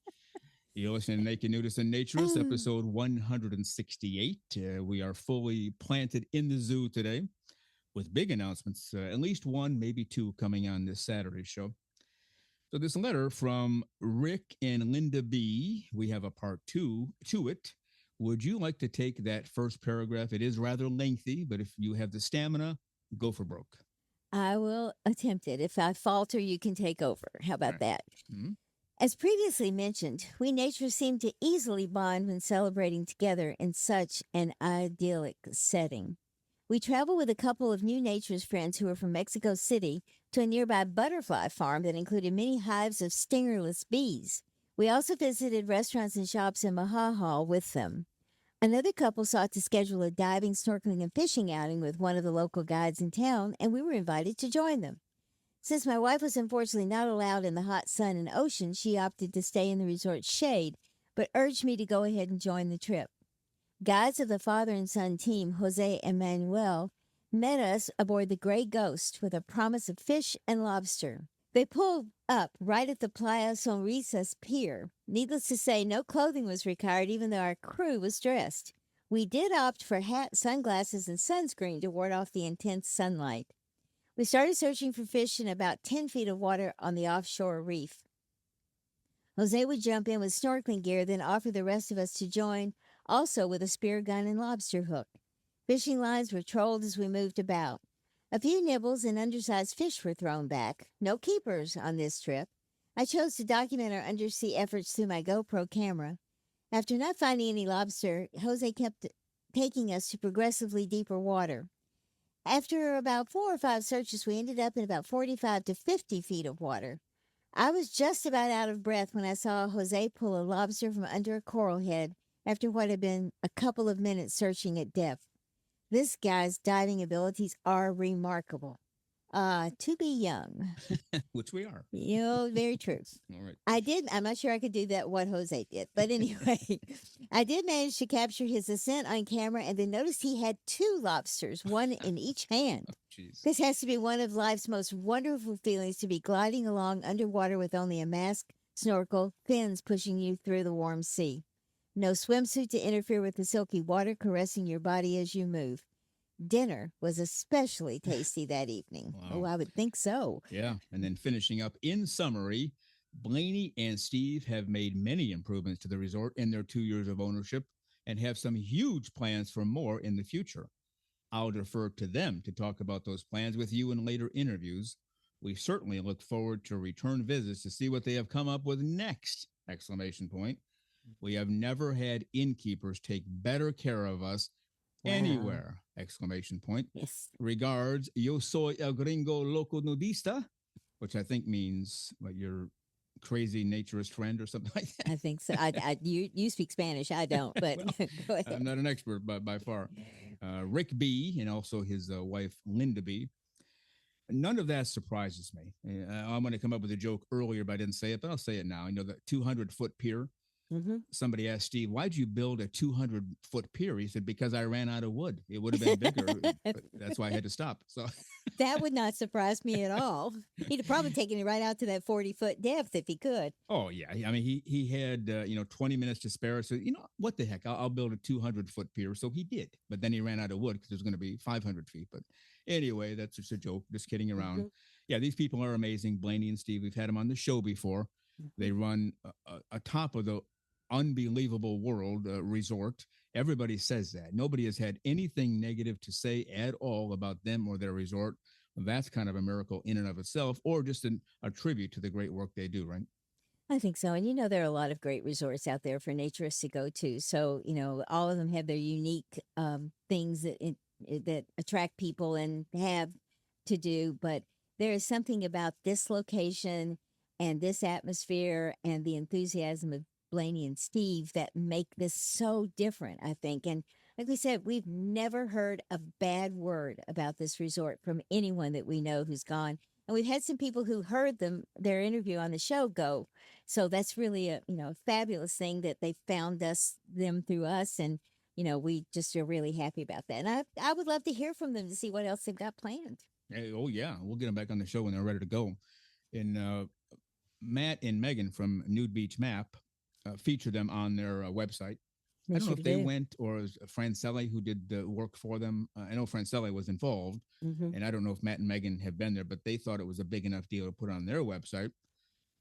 You're listening to Naked Nudists and Naturists, episode 168. We are fully planted in the zoo today with big announcements, at least one, maybe two coming on this Saturday show. So this letter from Rick and Linda B, we have a part two to it. Would you like to take that first paragraph? It is rather lengthy, but if you have the stamina, go for broke. I will attempt it. If I falter, you can take over. How about Right. that? Mm-hmm. As previously mentioned, we naturists seem to easily bond when celebrating together in such an idyllic setting. We traveled with a couple of new naturist friends who were from Mexico City to a nearby butterfly farm that included many hives of stingerless bees. We also visited restaurants and shops in Mahahal with them. Another couple sought to schedule a diving, snorkeling, and fishing outing with one of the local guides in town, and we were invited to join them. Since my wife was unfortunately not allowed in the hot sun and ocean, she opted to stay in the resort's shade, but urged me to go ahead and join the trip. Guides of the father and son team, Jose and Manuel, met us aboard the Gray Ghost with a promise of fish and lobster. They pulled up right at the Playa Sonrisa pier. Needless to say, no clothing was required, even though our crew was dressed. We did opt for hat, sunglasses, and sunscreen to ward off the intense sunlight. We started searching for fish in about 10 feet of water on the offshore reef. Jose would jump in with snorkeling gear, then offer the rest of us to join, also with a spear gun and lobster hook. Fishing lines were trolled as we moved about. A few nibbles and undersized fish were thrown back. No keepers on this trip. I chose to document our undersea efforts through my GoPro camera. After not finding any lobster, Jose kept taking us to progressively deeper water. After about 4 or 5 searches, we ended up in about 45 to 50 feet of water. I was just about out of breath when I saw Jose pull a lobster from under a coral head after what had been a couple of minutes searching at depth. This guy's diving abilities are remarkable. To be young. Which we are. Very true. All right. I'm not sure I could do that what Jose did, but anyway, I did manage to capture his ascent on camera and then noticed he had 2 lobsters, one in each hand. Jeez. This has to be one of life's most wonderful feelings to be gliding along underwater with only a mask, snorkel, fins pushing you through the warm sea. No swimsuit to interfere with the silky water caressing your body as you move. Dinner was especially tasty that evening. Wow. Oh, I would think so. Yeah. And then finishing up in summary, Blaney and Steve have made many improvements to the resort in their 2 years of ownership and have some huge plans for more in the future. I'll defer to them to talk about those plans with you in later interviews. We certainly look forward to return visits to see what they have come up with next! Exclamation point. We have never had innkeepers take better care of us anywhere! Exclamation point. Yes. Regards, yo soy el gringo loco nudista, which I think means what, your crazy naturist friend or something like that. I think so. You speak Spanish. I don't, but Well, go ahead. I'm not an expert, but by far. Rick B. and also his wife Linda B. None of that surprises me. I'm going to come up with a joke earlier, but I didn't say it, but I'll say it now. The 200-foot pier. Mm-hmm. Somebody asked Steve, why'd you build a 200-foot pier? He said, because I ran out of wood. It would have been bigger, but that's why I had to stop. So That would not surprise me at all. He'd have probably taken it right out to that 40-foot depth if he could. Oh, yeah. I mean, he had, 20 minutes to spare. So, what the heck? I'll build a 200-foot pier. So he did. But then he ran out of wood because it was going to be 500 feet. But anyway, that's just a joke, just kidding around. Mm-hmm. Yeah, these people are amazing. Blaney and Steve, we've had them on the show before. They run a top of the unbelievable world resort. Everybody says that. Nobody has had anything negative to say at all about them or their resort. that's kind of a miracle in and of itself, or just a tribute to the great work they do, right? I think so. And there are a lot of great resorts out there for naturists to go to. So, all of them have their unique things that attract people and have to do. But there is something about this location and this atmosphere and the enthusiasm of Blaney and Steve that make this so different, I think. And like we said, we've never heard a bad word about this resort from anyone that we know who's gone. And we've had some people who heard their interview on the show go. So that's really a fabulous thing that they found them through us, and we just are really happy about that. And I would love to hear from them to see what else they've got planned. Oh yeah, we'll get them back on the show when they're ready to go. And Matt and Megan from Nude Beach Map feature them on their website. I don't know if they went or it was Francelli who did the work for them. I know Francelli was involved, and I don't know if Matt and Megan have been there, but they thought it was a big enough deal to put on their website.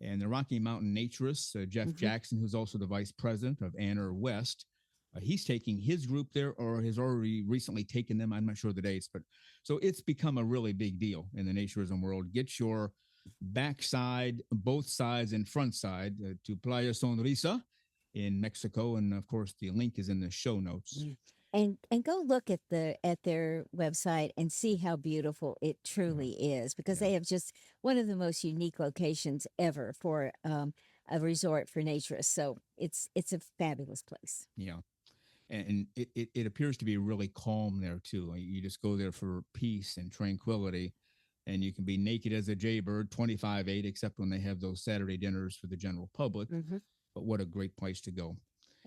And the Rocky Mountain Naturists, Jeff Jackson, who's also the vice president of Anner West, he's taking his group there, or has already recently taken them. I'm not sure the dates, but so it's become a really big deal in the naturism world. Get your backside, both sides, and front side to Playa Sonrisa in Mexico, and of course the link is in the show notes. And go look at their website and see how beautiful it truly is, because they have just one of the most unique locations ever for a resort for naturists. So it's a fabulous place. Yeah. And it appears to be really calm there too. You just go there for peace and tranquility, and you can be naked as a jaybird 25/8, except when they have those Saturday dinners for the general public. But what a great place to go.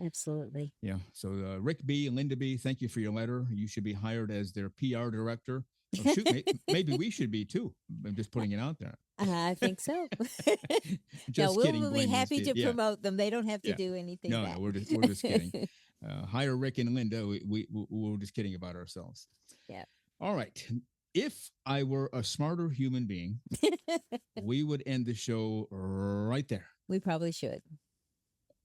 Absolutely. Yeah. So Rick B and Linda B, thank you for your letter. You should be hired as their PR director. Oh, shoot, maybe we should be too. I'm just putting it out there. I think so. Just kidding. We'll be happy to promote them. They don't have to do anything. No, we're just kidding. Hire Rick and Linda. We're just kidding about ourselves. Yeah. All right. If I were a smarter human being, we would end the show right there. We probably should.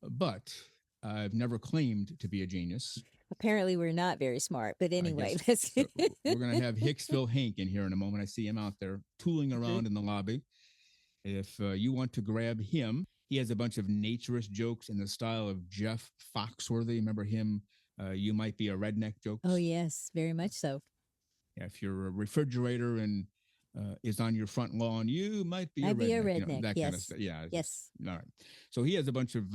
But I've never claimed to be a genius. Apparently, we're not very smart. But anyway, so we're going to have Hicksville Hank in here in a moment. I see him out there tooling around in the lobby. If you want to grab him, he has a bunch of naturist jokes in the style of Jeff Foxworthy. Remember him? You might be a redneck jokes. Oh, yes, very much so. Yeah, if your refrigerator and is on your front lawn, you might be a redneck. That kind of stuff. Yeah. Yes. All right. So he has a bunch of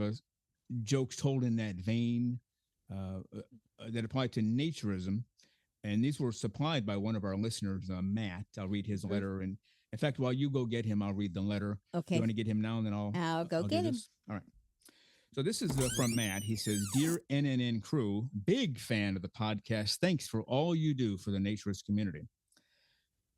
jokes told in that vein that apply to naturism. And these were supplied by one of our listeners, Matt. I'll read his letter. And in fact, while you go get him, I'll read the letter. Okay. You want to get him now, and then I'll go get him. All right. So this is from Matt. He says, "Dear NNN crew, big fan of the podcast. Thanks for all you do for the naturist community.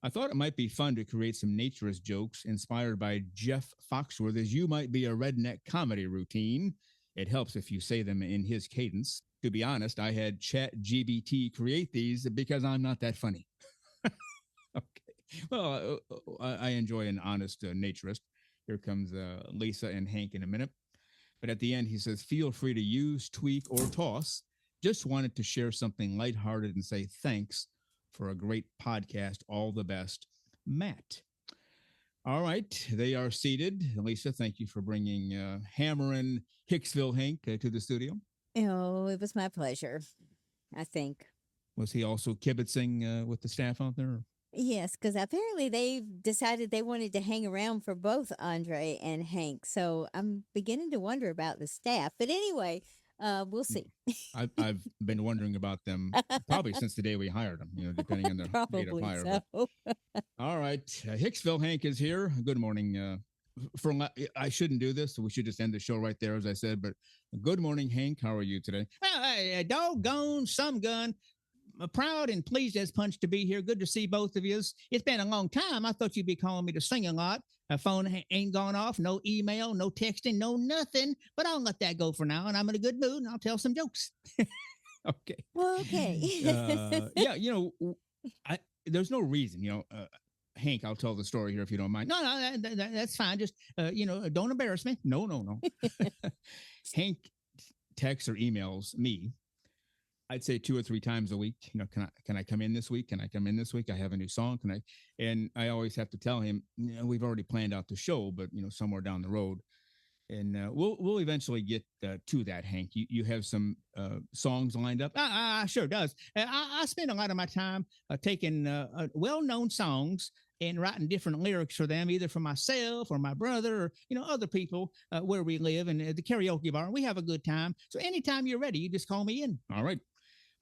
I thought it might be fun to create some naturist jokes inspired by Jeff Foxworthy's You Might Be a Redneck comedy routine. It helps if you say them in his cadence. To be honest, I had ChatGPT create these because I'm not that funny." Okay. Well, I enjoy an honest naturist. Here comes Lisa and Hank in a minute. But at the end, he says, "Feel free to use, tweak, or toss. Just wanted to share something lighthearted and say thanks for a great podcast. All the best, Matt." All right. They are seated. Lisa, thank you for bringing Hammerin' Hicksville Hank to the studio. Oh, it was my pleasure, I think. Was he also kibitzing with the staff out there? Yes, because apparently they've decided they wanted to hang around for both Andrê and Hank. So I'm beginning to wonder about the staff. But anyway, we'll see. I've been wondering about them probably since the day we hired them, depending on the date of hire. So. All right. Hicksville Hank is here. Good morning. I shouldn't do this, so we should just end the show right there, as I said. But good morning, Hank. How are you today? Well, doggone some gun. Proud and pleased as punch to be here. Good to see both of you. It's been a long time. I thought you'd be calling me to sing a lot. My phone ain't gone off. No email, no texting, no nothing. But I'll let that go for now. And I'm in a good mood, and I'll tell some jokes. Okay. Well, okay. Yeah, there's no reason, Hank, I'll tell the story here if you don't mind. No, that's fine. Just, don't embarrass me. No. Hank texts or emails me I'd say 2 or 3 times a week. Can I come in this week? Can I come in this week? I have a new song. Can I? And I always have to tell him, we've already planned out the show, but somewhere down the road, and we'll eventually get to that. Hank, you have some songs lined up. Sure does. I spend a lot of my time taking well-known songs and writing different lyrics for them, either for myself or my brother or other people where we live, and at the karaoke bar. We have a good time. So anytime you're ready, you just call me in. All right.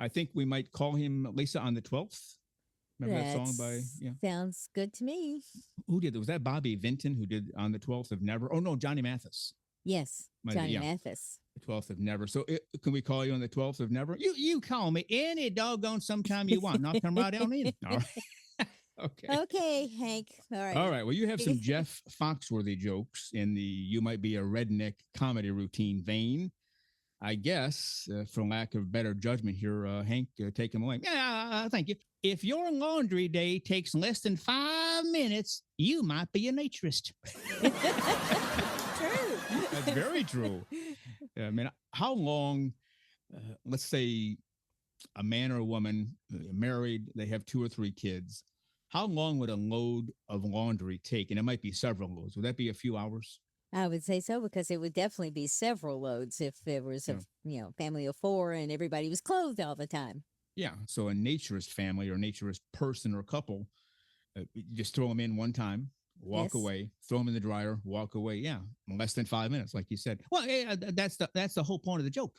I think we might call him Lisa on the 12th. Remember that song by Sounds good to me. Who did it? Was that Bobby Vinton who did On the 12th of Never? Oh no, Johnny Mathis. Yes, Johnny Mathis. The 12th of Never. So can we call you on the 12th of Never? You call me any doggone sometime you want, and I'll come right on in. All right. Okay, Hank. All right. All right. Well, you have some Jeff Foxworthy jokes in the "You Might Be a Redneck" comedy routine vein. I guess, for lack of better judgment here, Hank, take him away. Yeah, thank you. If your laundry day takes less than 5 minutes, you might be a naturist. True. That's very true. I mean, how long, let's say a man or a woman married, they have 2 or 3 kids. How long would a load of laundry take? And it might be several loads. Would that be a few hours? I would say so, because it would definitely be several loads if there was a family of 4 and everybody was clothed all the time. Yeah. So a naturist family or naturist person or couple, you just throw them in one time, walk away, throw them in the dryer, walk away. Yeah. In less than 5 minutes, like you said. Well, that's the whole point of the joke.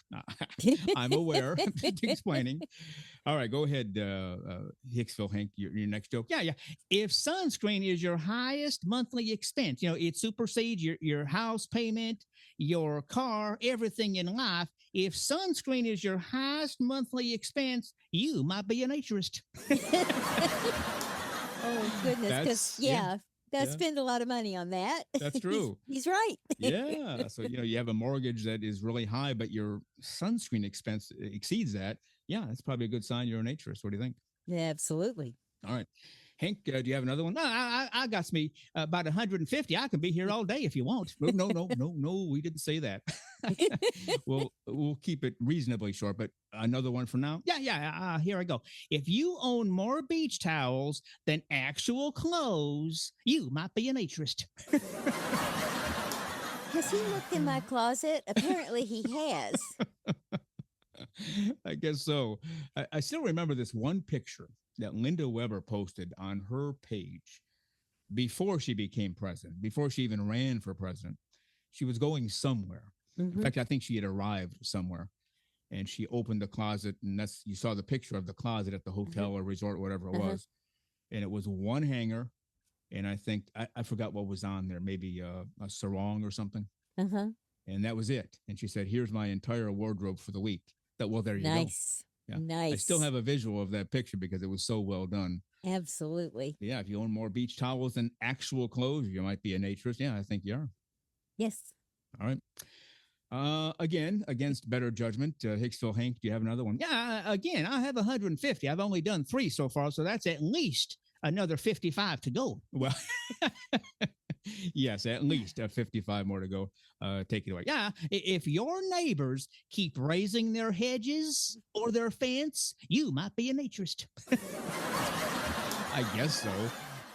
I'm aware. Explaining. All right, go ahead, Hicksville Hank. Your next joke. Yeah. If sunscreen is your highest monthly expense, it supersedes your house payment, your car, everything in life. If sunscreen is your highest monthly expense, you might be a naturist. Oh goodness, because spend a lot of money on that. That's true. He's right. Yeah. So, you have a mortgage that is really high, but your sunscreen expense exceeds that. Yeah, that's probably a good sign you're a naturist. What do you think? Yeah, absolutely. All right. Hank, do you have another one? No, I got me about 150. I can be here all day if you want. No, we didn't say that. We'll keep it reasonably short, but another one for now. Yeah. Here I go. If you own more beach towels than actual clothes, you might be a naturist. Has he looked in my closet? Apparently he has. I guess so. I still remember this one picture that Linda Weber posted on her page before she became president, before she even ran for president. She was going somewhere. Mm-hmm. In fact, I think she had arrived somewhere, and she opened the closet, and you saw the picture of the closet at the hotel or resort, whatever it was. And it was one hanger, and I think I forgot what was on there, maybe a sarong or something. And that was it. And she said, "Here's my entire wardrobe for the week." There you go. Nice. Yeah. Nice. I still have a visual of that picture because it was so well done. Absolutely. Yeah. If you own more beach towels than actual clothes, you might be a naturist. Yeah, I think you are. Yes. All right. Again, against better judgment, Hicksville Hank, do you have another one? Yeah. Again, I have 150. I've only done 3 so far, so that's at least another 55 to go. Well, yes, at least 55 more to go. Take it away. Yeah, if your neighbors keep raising their hedges or their fence, you might be a naturist. I guess so.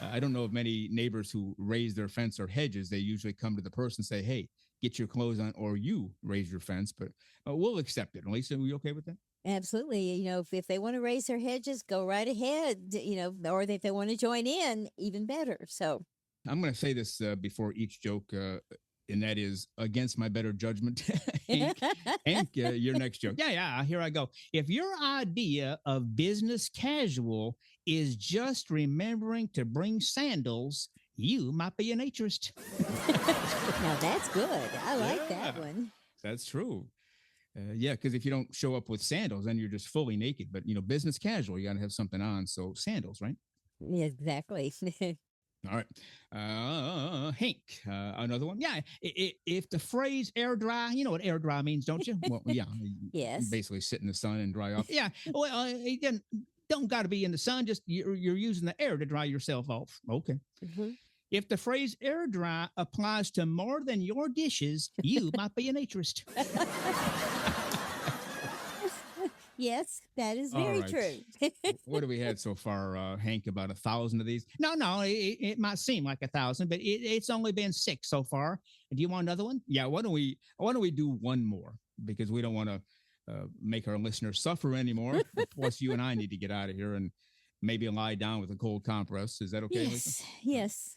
I don't know of many neighbors who raise their fence or hedges. They usually come to the person and say, "Hey, get your clothes on," or you raise your fence. But we'll accept it. Lisa, are we okay with that? Absolutely. If they want to raise their hedges, go right ahead, or if they want to join in, even better. So I'm going to say this before each joke, and that is against my better judgment. Hank, your next joke. Yeah. Here I go. If your idea of business casual is just remembering to bring sandals, you might be a naturist. Now that's good. I like that one. That's true. Because if you don't show up with sandals, then you're just fully naked. But, business casual, you got to have something on. So sandals, right? Yeah, exactly. All right. Hank, another one. Yeah. If the phrase air dry, you know what air dry means, don't you? Well, yeah. Yes. Basically sit in the sun and dry off. Yeah. Well, it don't got to be in the sun. Just you're using the air to dry yourself off. Okay. Mm-hmm. If the phrase air dry applies to more than your dishes, you might be a naturist. Yes, that is All very right. true. What have we had so far, Hank? About 1,000 of these? No. It might seem like 1,000, but it's only been 6 so far. Do you want another one? Yeah. Why don't we do one more because we don't want to make our listeners suffer anymore. Plus, you and I need to get out of here and maybe lie down with a cold compress. Is that okay, Lisa? Yes, yes,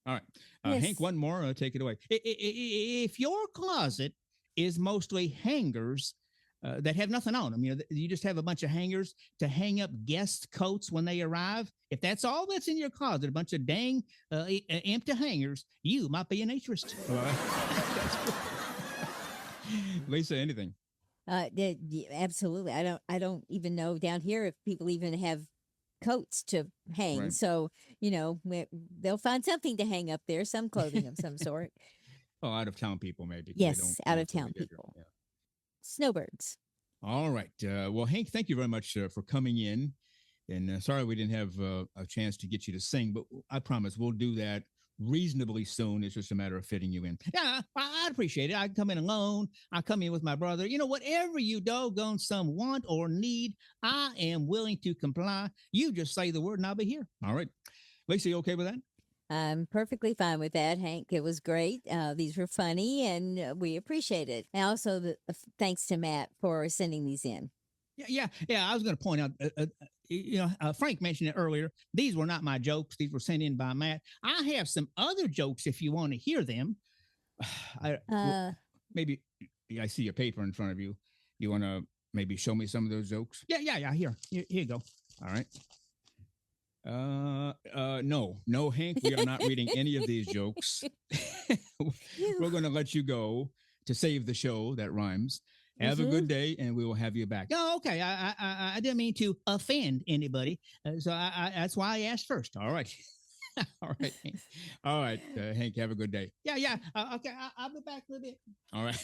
All right. Hank, yes. one more. Take it away. If your closet is mostly hangers that have nothing on them, you just have a bunch of hangers to hang up guest coats when they arrive. If that's all that's in your closet, a bunch of dang empty hangers, you might be a naturist. Lisa, anything? Absolutely. I don't even know down here if people even have coats to hang. Right. So, they'll find something to hang up there, some clothing of some sort. Oh, out of town people, maybe. 'Cause Yes, they don't out of until town they get here. people. Yeah. Snowbirds. All right. Well, Hank, thank you very much for coming in. And sorry we didn't have a chance to get you to sing, but I promise we'll do that reasonably soon. It's just a matter of fitting you in. Yeah, I'd appreciate it. I come in alone. I come in with my brother. Whatever you doggone some want or need, I am willing to comply. You just say the word and I'll be here. All right. Lisa, you okay with that? I'm perfectly fine with that, Hank. It was great. These were funny, and we appreciate it. And also, thanks to Matt for sending these in. Yeah. I was going to point out, Frank mentioned it earlier. These were not my jokes. These were sent in by Matt. I have some other jokes if you want to hear them. Maybe I see a paper in front of you. You want to maybe show me some of those jokes? Yeah. Here you go. All right. No, Hank, we are not reading any of these jokes. We're going to let you go to save the show. That rhymes. Have a good day, and we will have you back. Oh, okay. I didn't mean to offend anybody, so that's why I asked first. All right. All right, Hank, have a good day. Yeah. Okay, I'll be back in a bit. All right.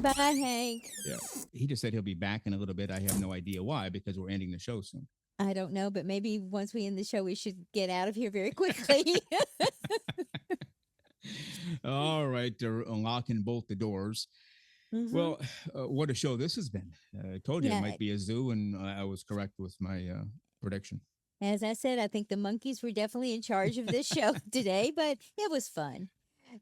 Bye, Hank. Yeah. He just said he'll be back in a little bit. I have no idea why, because we're ending the show soon. I don't know, but maybe once we end the show, we should get out of here very quickly. All right, lock and bolt the doors. Mhm. Well, what a show this has been. I told you Yeah. it might be a zoo, and I was correct with my prediction. As I said, I think the monkeys were definitely in charge of this show today, but it was fun.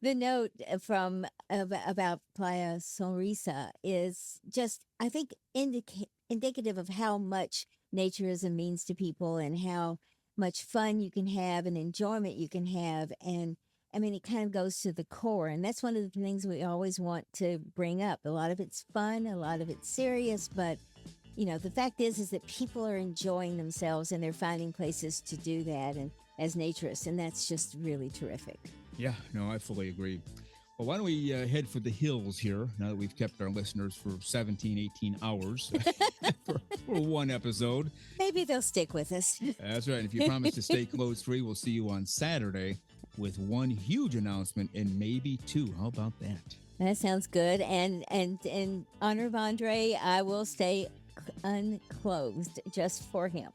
The note about Playa Sonrisa is just, I think, indicative of how much naturism means to people and how much fun you can have and enjoyment you can have. And I mean, it kind of goes to the core. And that's one of the things we always want to bring up. A lot of it's fun, a lot of it's serious, but the fact is that people are enjoying themselves and they're finding places to do that and as naturists, and that's just really terrific. Yeah, no, I fully agree. Well, why don't we head for the hills here now that we've kept our listeners for 17, 18 hours for one episode. Maybe they'll stick with us. That's right. And if you promise to stay clothes-free, we'll see you on Saturday with one huge announcement and maybe 2. How about that? That sounds good. And in honor of Andrê, I will stay unclothed just for him.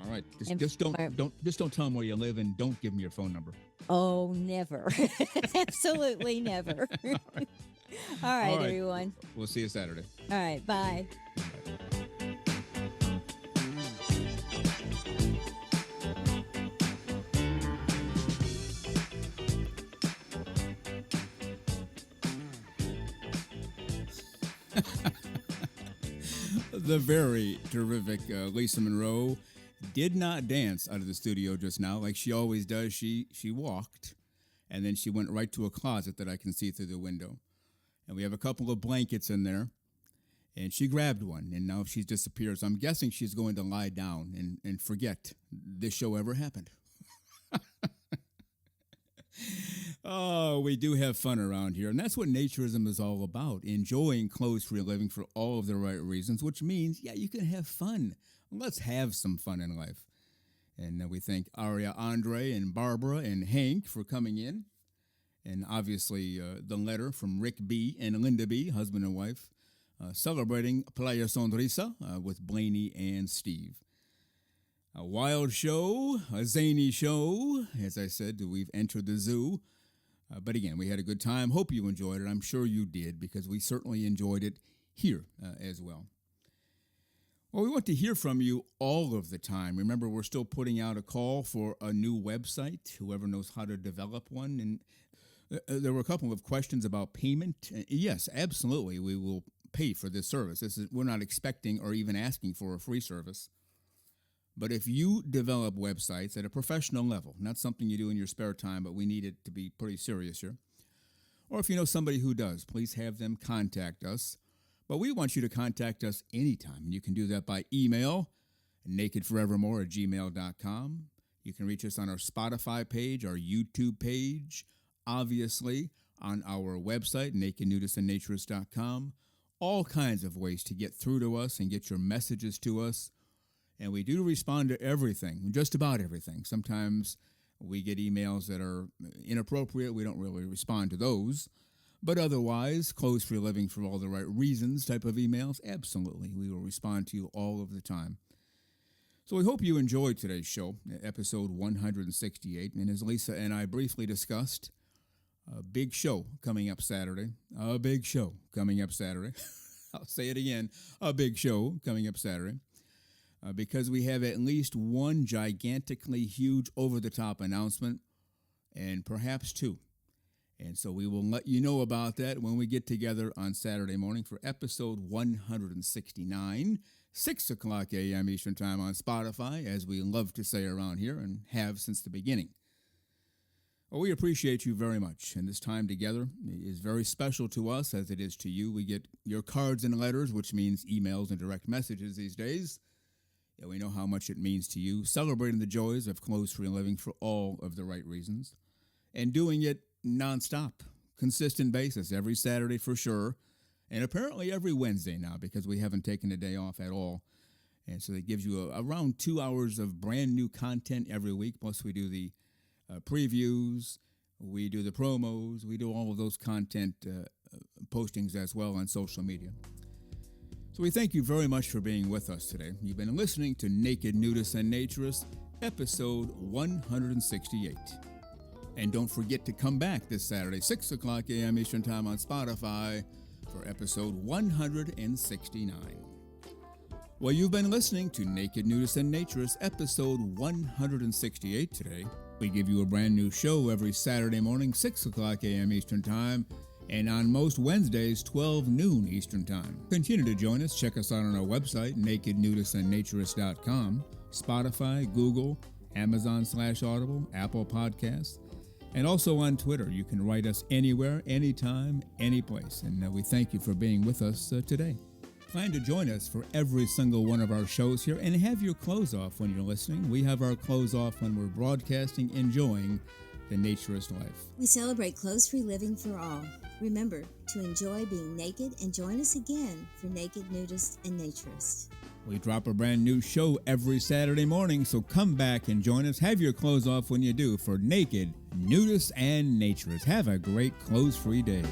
All right. Just don't tell him where you live and don't give him your phone number. Oh, never. Absolutely never. All right, everyone. We'll see you Saturday. All right. Bye. The very terrific Lisa Monroe did not dance out of the studio just now like she always does. She walked, and then she went right to a closet that I can see through the window. And we have a couple of blankets in there, and she grabbed one, and now she's disappeared. So I'm guessing she's going to lie down and forget this show ever happened. Oh, we do have fun around here, and that's what naturism is all about, enjoying clothes-free living for all of the right reasons, which means, yeah, you can have fun. Let's have some fun in life. And we thank Aria, Andrê, and Barbara, and Hank for coming in, and obviously the letter from Rick B. and Linda B., husband and wife, celebrating Playa Sonrisa with Blaney and Steve. A wild show, a zany show. As I said, we've entered the zoo. But again, we had a good time. Hope you enjoyed it. I'm sure you did, because we certainly enjoyed it here as well. Well, we want to hear from you all of the time. Remember, we're still putting out a call for a new website, whoever knows how to develop one. And there were a couple of questions about payment. Yes, absolutely, we will pay for this service. We're not expecting or even asking for a free service. But if you develop websites at a professional level, not something you do in your spare time, but we need it to be pretty serious here, or if you know somebody who does, please have them contact us. But we want you to contact us anytime. You can do that by email, nakedforevermore@gmail.com. You can reach us on our Spotify page, our YouTube page, obviously on our website, nakednudistandnaturist.com. All kinds of ways to get through to us and get your messages to us. And we do respond to everything, just about everything. Sometimes we get emails that are inappropriate. We don't really respond to those. But otherwise, clothes for a living for all the right reasons type of emails, absolutely. We will respond to you all of the time. So we hope you enjoyed today's show, episode 168. And as Lisa and I briefly discussed, a big show coming up Saturday. A big show coming up Saturday. I'll say it again. A big show coming up Saturday. Because we have at least one gigantically huge over-the-top announcement, and perhaps two. And so we will let you know about that when we get together on Saturday morning for episode 169, 6 o'clock a.m. Eastern Time on Spotify, as we love to say around here and have since the beginning. Well, we appreciate you very much, and this time together is very special to us as it is to you. We get your cards and letters, which means emails and direct messages these days. Yeah, we know how much it means to you, celebrating the joys of clothes-free living for all of the right reasons, and doing it nonstop, consistent basis, every Saturday for sure, and apparently every Wednesday now because we haven't taken a day off at all. And so it gives you around 2 hours of brand new content every week, plus we do the previews, we do the promos, we do all of those content postings as well on social media. So we thank you very much for being with us today. You've been listening to Naked Nudists and Naturists, episode 168. And don't forget to come back this Saturday, 6 o'clock a.m. Eastern Time on Spotify for episode 169. Well, you've been listening to Naked Nudists and Naturists, episode 168 today. We give you a brand new show every Saturday morning, 6 o'clock a.m. Eastern Time, and on most Wednesdays, 12 noon Eastern Time. Continue to join us. Check us out on our website, nakednudistandnaturist.com, Spotify, Google, Amazon/Audible, Apple Podcasts, and also on Twitter. You can write us anywhere, anytime, any place. And we thank you for being with us today. Plan to join us for every single one of our shows here and have your clothes off when you're listening. We have our clothes off when we're broadcasting, enjoying the naturist life. We celebrate clothes-free living for all. Remember to enjoy being naked and join us again for Naked Nudists and Naturist. We drop a brand new show every Saturday morning, so come back and join us. Have your clothes off when you do for Naked Nudists and Naturists. Have a great clothes-free day.